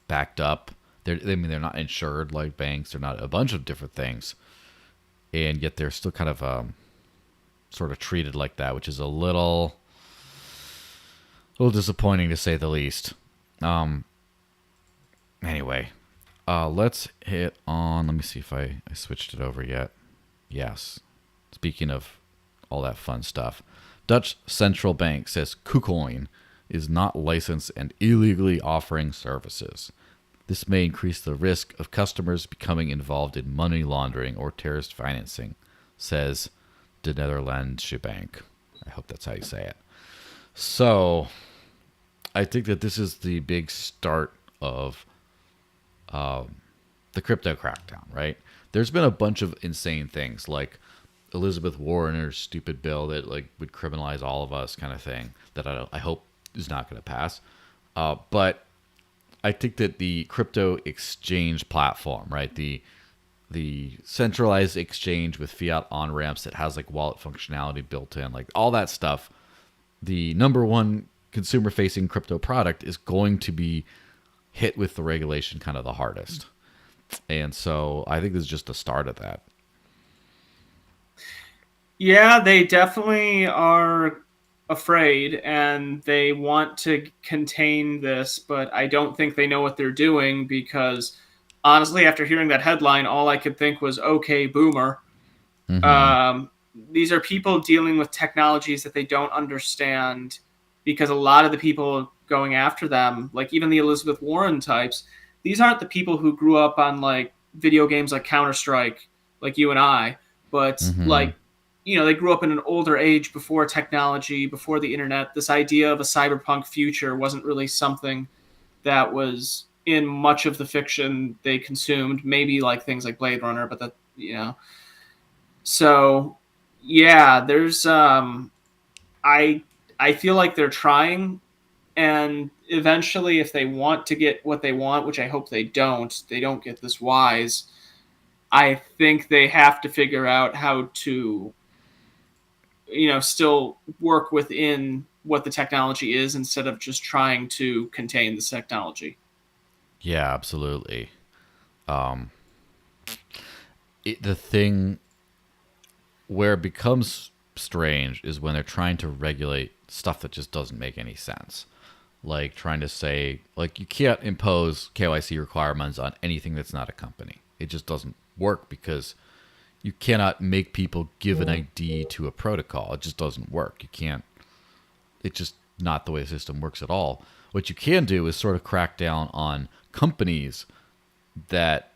backed up. They're not insured like banks. They're not a bunch of different things. And yet they're still kind of sort of treated like that, which is a little disappointing to say the least. Anyway, let's hit on. Let me see if I switched it over yet. Yes. Speaking of all that fun stuff, Dutch central bank says KuCoin is not licensed and illegally offering services. This may increase the risk of customers becoming involved in money laundering or terrorist financing, says the Netherlands Bank. I hope that's how you say it. So, I think that this is the big start of the crypto crackdown, right? There's been a bunch of insane things, like Elizabeth Warren's stupid bill that like would criminalize all of us, kind of thing, that I hope is not going to pass. But I think that the crypto exchange platform, right, the centralized exchange with fiat on ramps that has like wallet functionality built in, like all that stuff, the number one consumer facing crypto product is going to be hit with the regulation kind of the hardest. And so I think this is just the start of that. Yeah, they definitely are afraid and they want to contain this, but I don't think they know what they're doing because honestly, after hearing that headline, all I could think was, okay, boomer. These are people dealing with technologies that they don't understand because a lot of the people going after them, like even the Elizabeth Warren types, these aren't the people who grew up on like video games like Counter-Strike, like you and I, but like, you know, they grew up in an older age before technology, before the internet. This idea of a cyberpunk future wasn't really something that was in much of the fiction they consumed, maybe like things like Blade Runner, but that, you know. So, yeah, there's I feel like they're trying, and eventually if they want to get what they want, which I hope they don't get this wise, I think they have to figure out how to, you know, still work within what the technology is instead of just trying to contain the technology. Yeah, absolutely. The thing where it becomes strange is when they're trying to regulate stuff that just doesn't make any sense. Like trying to say, like, you can't impose KYC requirements on anything that's not a company. It just doesn't work because you cannot make people give an ID to a protocol. It just doesn't work. You can't. It's just not the way the system works at all. What you can do is sort of crack down on companies that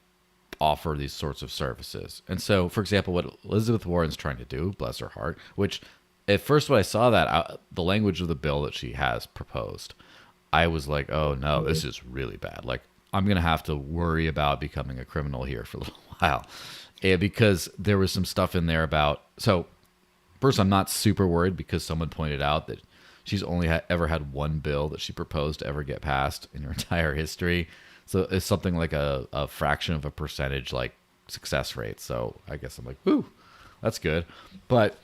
offer these sorts of services. And so, for example, what Elizabeth Warren's trying to do, bless her heart, which at first when I saw that, the language of the bill that she has proposed, I was like, oh no, this is really bad. Like, I'm going to have to worry about becoming a criminal here for a little while. And because there was some stuff in there about, so first, I'm not super worried because someone pointed out that she's only ever had one bill that she proposed to ever get passed in her entire history. So it's something like a fraction of a percentage like success rate. So I guess I'm like, whoo, that's good. But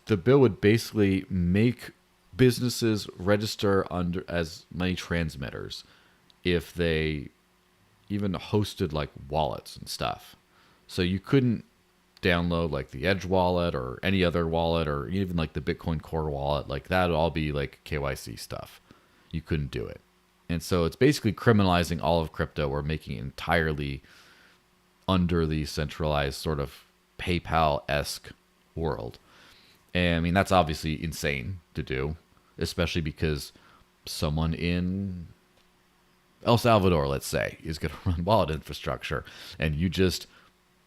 the bill would basically make businesses register under as money transmitters if they even hosted like wallets and stuff. So you couldn't download like the Edge wallet or any other wallet or even like the Bitcoin Core wallet. Like that would all be like KYC stuff. You couldn't do it. And so it's basically criminalizing all of crypto or making it entirely under the centralized sort of PayPal-esque world. And I mean, that's obviously insane to do, especially because someone in El Salvador, let's say, is going to run wallet infrastructure and you just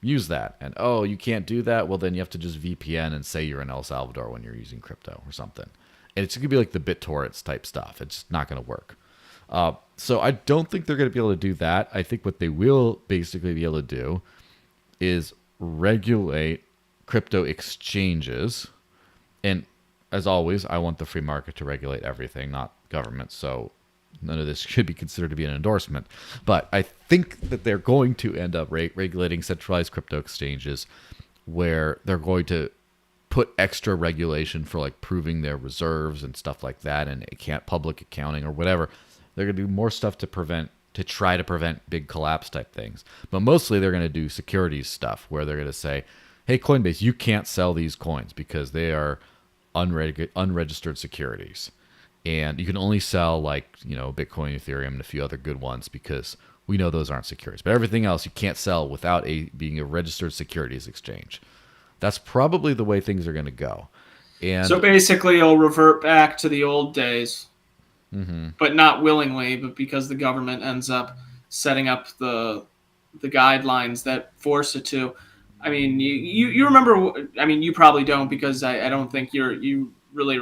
use that. And, oh, you can't do that? Well, then you have to just VPN and say you're in El Salvador when you're using crypto or something. And it's going to be like the BitTorrents type stuff. It's just not going to work. So I don't think they're going to be able to do that. I think what they will basically be able to do is regulate crypto exchanges. And as always, I want the free market to regulate everything, not government. So none of this should be considered to be an endorsement. But I think that they're going to end up regulating centralized crypto exchanges where they're going to put extra regulation for like proving their reserves and stuff like that, and it can't public accounting or whatever. They're going to do more stuff to try to prevent big collapse type things. But mostly they're going to do securities stuff where they're going to say, hey, Coinbase, you can't sell these coins because they are unregistered securities. And you can only sell like, you know, Bitcoin, Ethereum, and a few other good ones because we know those aren't securities. But everything else you can't sell without being a registered securities exchange. That's probably the way things are going to go. And so basically it'll revert back to the old days. But not willingly, but because the government ends up setting up the guidelines that force it to. I mean, you remember? I mean, you probably don't because I don't think you really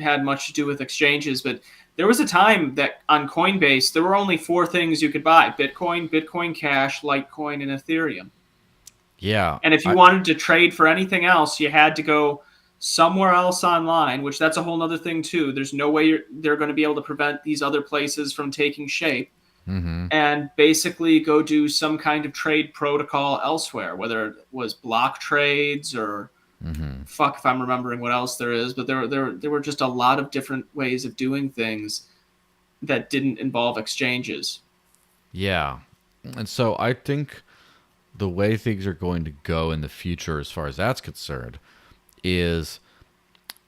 had much to do with exchanges. But there was a time that on Coinbase there were only 4 things you could buy: Bitcoin, Bitcoin Cash, Litecoin, and Ethereum. Yeah, and if you wanted to trade for anything else, you had to go somewhere else online, which that's a whole other thing too. There's no way they're going to be able to prevent these other places from taking shape, and basically go do some kind of trade protocol elsewhere, whether it was block trades or Fuck if I'm remembering what else there is, but there were just a lot of different ways of doing things that didn't involve exchanges. Yeah. And so I think the way things are going to go in the future, as far as that's concerned, is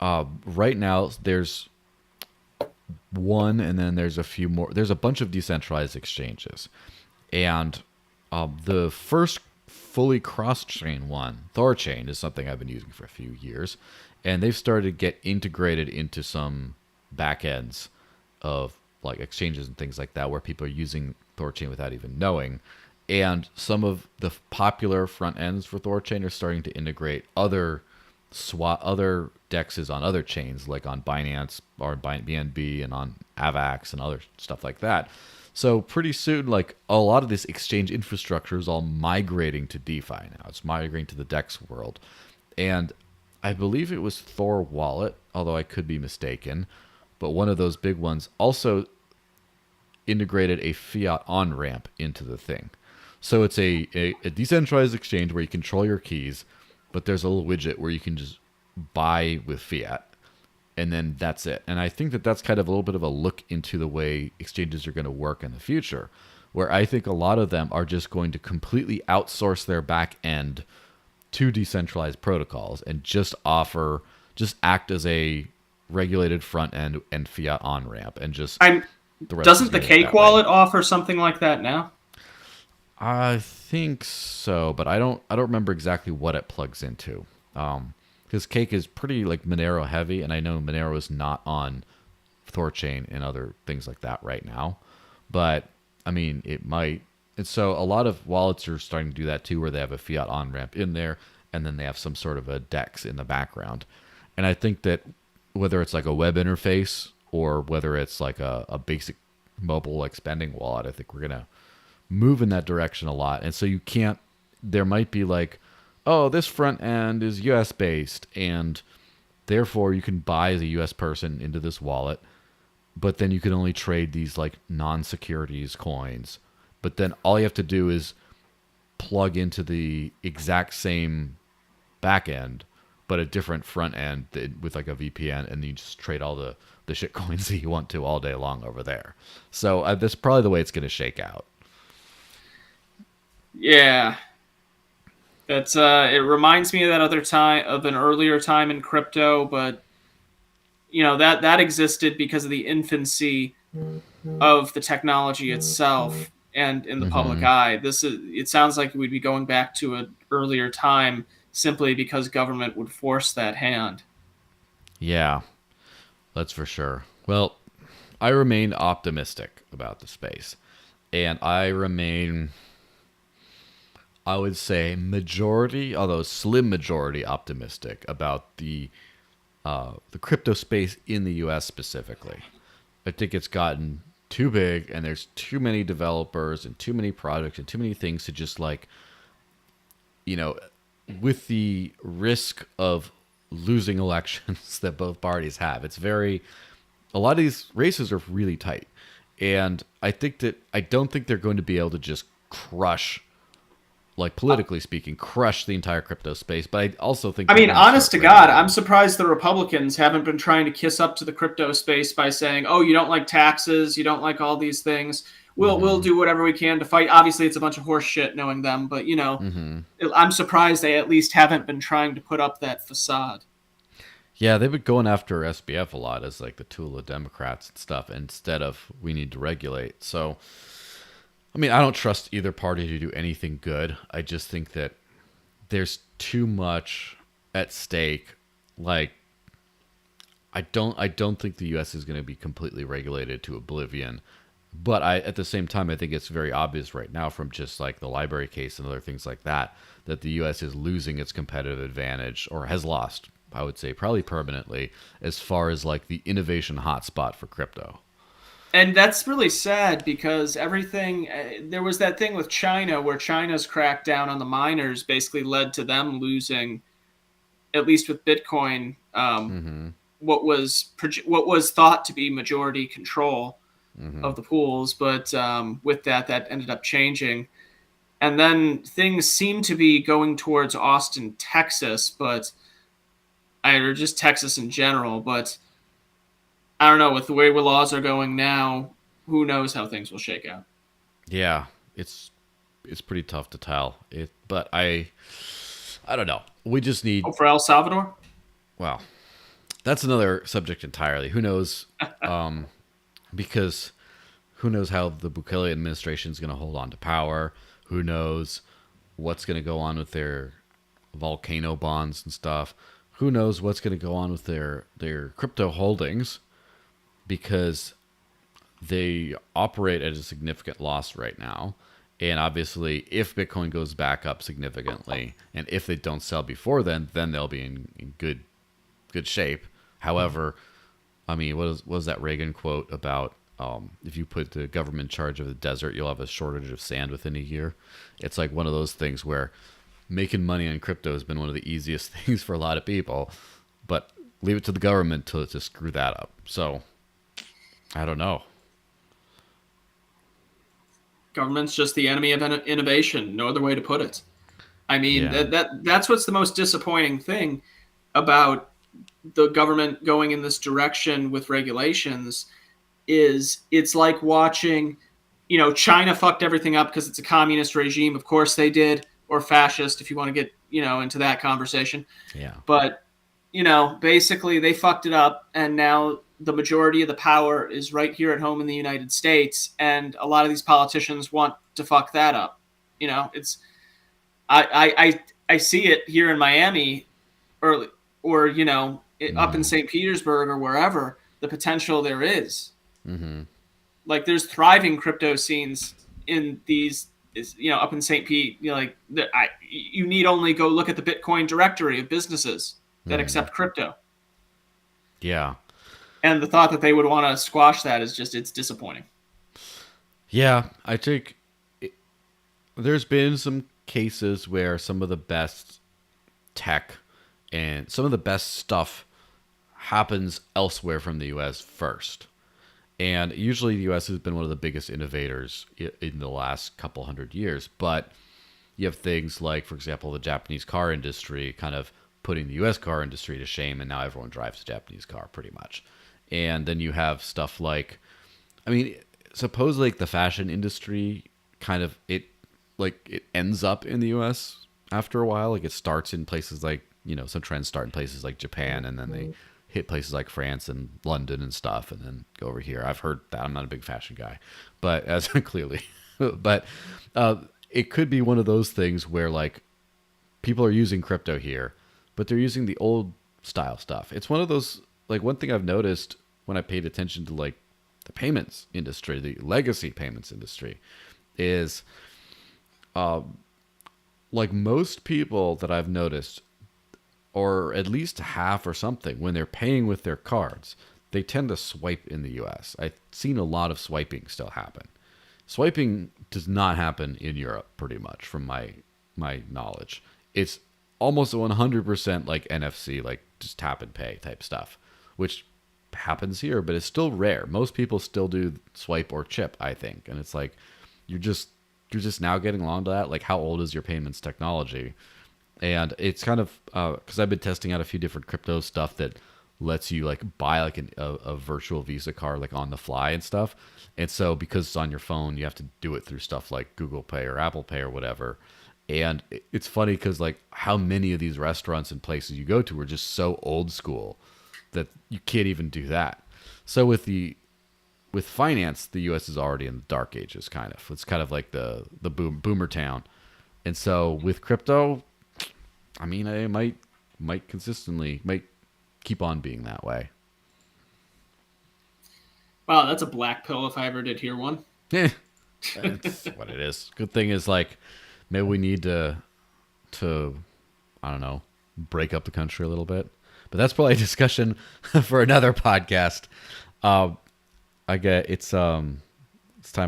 right now there's one, and then there's a few more. There's a bunch of decentralized exchanges. And the first fully cross-chain one, Thorchain, is something I've been using for a few years. And they've started to get integrated into some backends of like exchanges and things like that, where people are using Thorchain without even knowing. And some of the popular front ends for Thorchain are starting to integrate other dexes on other chains, like on Binance or BNB and on AVAX and other stuff like that. So pretty soon, like a lot of this exchange infrastructure is all migrating to DeFi now. It's migrating to the DEX world. And I believe it was Thor Wallet, although I could be mistaken. But one of those big ones also integrated a fiat on-ramp into the thing. So it's a decentralized exchange where you control your keys, but there's a little widget where you can just buy with fiat, and then that's it. And I think that that's kind of a little bit of a look into the way exchanges are going to work in the future, where I think a lot of them are just going to completely outsource their back end to decentralized protocols and just act as a regulated front end and fiat on ramp, and just doesn't the Cake wallet offer something like that now? I think so, but I don't remember exactly what it plugs into. Because Cake is pretty like Monero heavy, and I know Monero is not on Thorchain and other things like that right now. But I mean, it might. And so a lot of wallets are starting to do that too, where they have a fiat on ramp in there, and then they have some sort of a DEX in the background. And I think that whether it's like a web interface or whether it's like a basic mobile like spending wallet, I think we're gonna move in that direction a lot. And so there might be like, oh, this front end is US based, and therefore you can buy as a US person into this wallet, but then you can only trade these like non-securities coins. But then all you have to do is plug into the exact same back end, but a different front end with like a VPN, and you just trade all the shit coins that you want to all day long over there. So that's probably the way it's going to shake out. Yeah, that's it reminds me of that other time, of an earlier time in crypto, but that existed because of the infancy of the technology itself and in the public eye. It sounds like we'd be going back to an earlier time simply because government would force that hand. Yeah, that's for sure. Well, I remain optimistic about the space, and I remain, I would say, majority, although slim majority, optimistic about the crypto space in the U.S. specifically. I think it's gotten too big, and there's too many developers and too many projects and too many things to just like, with the risk of losing elections that both parties have. A lot of these races are really tight. And I don't think they're going to be able to just crush, like politically speaking, crush the entire crypto space. But I also think, honest to God, I'm surprised the Republicans haven't been trying to kiss up to the crypto space by saying, oh, you don't like taxes, you don't like all these things. We'll do whatever we can to fight. Obviously, it's a bunch of horse shit knowing them, but I'm surprised they at least haven't been trying to put up that facade. Yeah, they've been going after SBF a lot as like the tool of Democrats and stuff, instead of we need to regulate. So, I don't trust either party to do anything good. I just think that there's too much at stake. Like, I don't think the U.S. is going to be completely regulated to oblivion. But at the same time, I think it's very obvious right now from just like the library case and other things like that the U.S. is losing its competitive advantage, or has lost, I would say, probably permanently, as far as like the innovation hotspot for crypto. And that's really sad because everything, there was that thing with China where China's crackdown on the miners basically led to them losing, at least with Bitcoin, what was thought to be majority control of the pools. But with that ended up changing. And then things seem to be going towards Austin, Texas, but or just Texas in general. But I don't know, with the way where laws are going now, who knows how things will shake out. Yeah, it's pretty tough to tell. But I don't know. We just need. Oh, for El Salvador? Well, that's another subject entirely. Who knows? Because who knows how the Bukele administration is going to hold on to power? Who knows what's going to go on with their volcano bonds and stuff? Who knows what's going to go on with their crypto holdings? Because they operate at a significant loss right now. And obviously, if Bitcoin goes back up significantly, and if they don't sell before then they'll be in good shape. However, I mean, what was that Reagan quote about? If you put the government in charge of the desert, you'll have a shortage of sand within a year. It's like one of those things where making money on crypto has been one of the easiest things for a lot of people, but leave it to the government to screw that up. So, I don't know. Government's just the enemy of innovation. No other way to put it. I mean, that's what's the most disappointing thing about the government going in this direction with regulations is it's like watching, China fucked everything up because it's a communist regime. Of course they did, or fascist, if you want to get, into that conversation. Yeah. But, basically they fucked it up, and now the majority of the power is right here at home in the United States, and a lot of these politicians want to fuck that up. It's I see it here in Miami, or up in St. Petersburg or wherever, the potential there is. Mm-hmm. Like there's thriving crypto scenes in these, up in St. Pete. You need only go look at the Bitcoin directory of businesses that accept crypto. Yeah. And the thought that they would want to squash that is it's disappointing. Yeah, I think there's been some cases where some of the best tech and some of the best stuff happens elsewhere from the U.S. first. And usually the U.S. has been one of the biggest innovators in the last couple hundred years. But you have things like, for example, the Japanese car industry kind of putting the U.S. car industry to shame, and now everyone drives a Japanese car pretty much. And then you have stuff like, I mean, supposedly the fashion industry kind of, it ends up in the U.S. after a while. Like it starts in places like, some trends start in places like Japan, and then they hit places like France and London and stuff, and then go over here. I've heard that. I'm not a big fashion guy, but as clearly, but it could be one of those things where like people are using crypto here, but they're using the old style stuff. It's one of those, like one thing I've noticed when I paid attention to like the payments industry, the legacy payments industry, is like most people that I've noticed, or at least half or something, when they're paying with their cards, they tend to swipe in the US. I've seen a lot of swiping still happen. Swiping does not happen in Europe, pretty much, from my knowledge. It's almost 100% like NFC, like just tap and pay type stuff, which happens here, but it's still rare. Most people still do swipe or chip, I think. And it's like, you're just now getting along to that. Like, how old is your payments technology? And it's kind of, because I've been testing out a few different crypto stuff that lets you like buy like a virtual Visa card like on the fly and stuff. And so because it's on your phone, you have to do it through stuff like Google Pay or Apple Pay or whatever. And it's funny because like how many of these restaurants and places you go to are just so old school that you can't even do that. So with finance, the U.S. is already in the dark ages, kind of. It's kind of like the boomer town. And so with crypto, I mean, it might keep on being that way. Wow, that's a black pill if I ever did hear one. Yeah, that's what it is. Good thing is like maybe we need to I don't know, break up the country a little bit. But that's probably a discussion for another podcast. I get it's time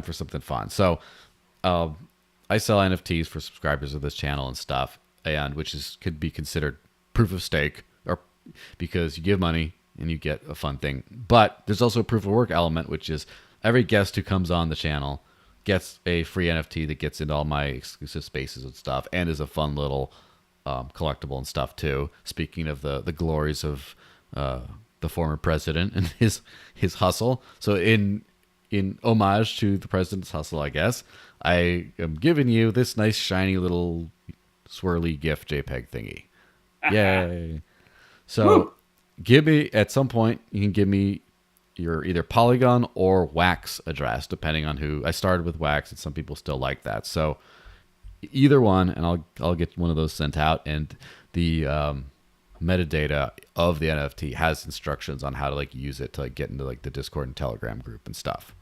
for something fun. So I sell NFTs for subscribers of this channel and stuff, and could be considered proof of stake, or because you give money and you get a fun thing. But there's also a proof of work element, which is every guest who comes on the channel gets a free NFT that gets into all my exclusive spaces and stuff, and is a fun little collectible and stuff too. Speaking of the glories of the former president and his hustle. So in homage to the president's hustle, I guess, I am giving you this nice shiny little swirly GIF JPEG thingy. Yay. So Woo. give me, at some point, you can give me your either Polygon or Wax address, depending on who. I started with Wax, and some people still like that. So either one, and I'll get one of those sent out. And the metadata of the NFT has instructions on how to like use it to like get into like the Discord and Telegram group and stuff.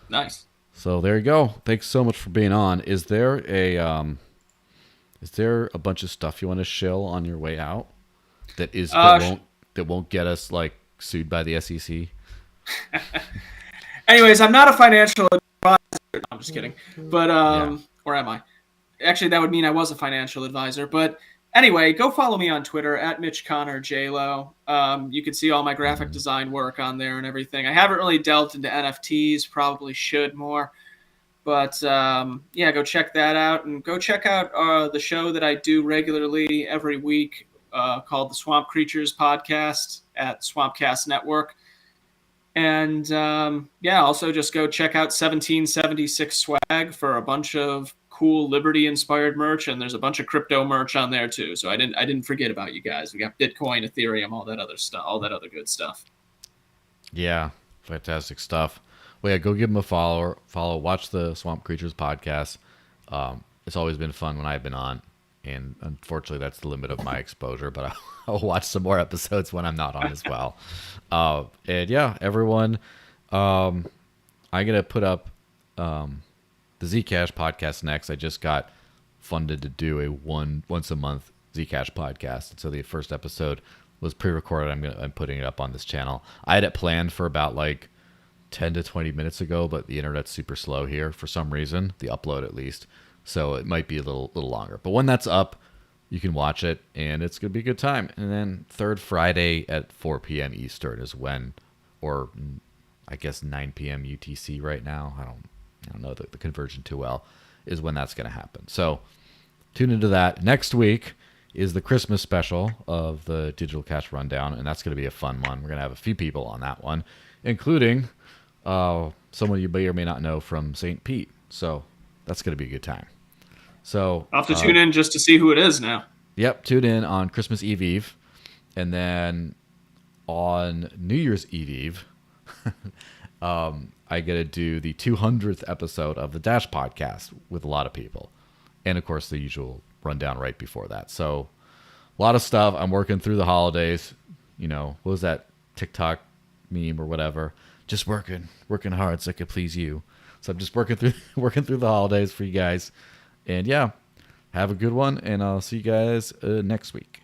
Nice. So there you go. Thanks so much for being on. Is there a bunch of stuff you want to shill on your way out that won't get us like sued by the SEC? Anyways, I'm not a financial advisor. No, I'm just kidding. But or am I? Actually, that would mean I was a financial advisor. But anyway, go follow me on Twitter at Mitch Connor JLo. You can see all my graphic design work on there and everything. I haven't really delved into NFTs. Probably should more. But go check that out, and go check out the show that I do regularly every week called the Swamp Creatures Podcast at Swampcast Network. And also just go check out 1776 Swag for a bunch of cool Liberty-inspired merch, and there's a bunch of crypto merch on there too. So I didn't forget about you guys. We got Bitcoin, Ethereum, all that other stuff, all that other good stuff. Yeah, fantastic stuff. Well, yeah, go give them a follow. Watch the Swamp Creatures podcast. It's always been fun when I've been on, and unfortunately, that's the limit of my exposure. But I'll watch some more episodes when I'm not on as well. And yeah, everyone, I'm gonna put up the Zcash podcast next. I just got funded to do a once a month Zcash podcast, and so the first episode was pre-recorded. I'm putting it up on this channel. I had it planned for about like 10 to 20 minutes ago, but the internet's super slow here for some reason, the upload at least. So it might be a little longer. But when that's up, you can watch it, and it's going to be a good time. And then third Friday at 4 p.m. Eastern is when, or I guess 9 p.m. UTC right now. I don't know the conversion too well, is when that's going to happen. So tune into that. Next week is the Christmas special of the Digital Cash Rundown, and that's going to be a fun one. We're going to have a few people on that one, including someone you may or may not know from St. Pete. So that's going to be a good time. So I'll have to tune in just to see who it is now. Yep, tune in on Christmas Eve. And then on New Year's Eve, I get to do the 200th episode of the Dash podcast with a lot of people. And, of course, the usual rundown right before that. So a lot of stuff. I'm working through the holidays. You know, what was that TikTok meme or whatever? Just working hard so I could please you. So I'm just working through the holidays for you guys. And, yeah, have a good one, and I'll see you guys next week.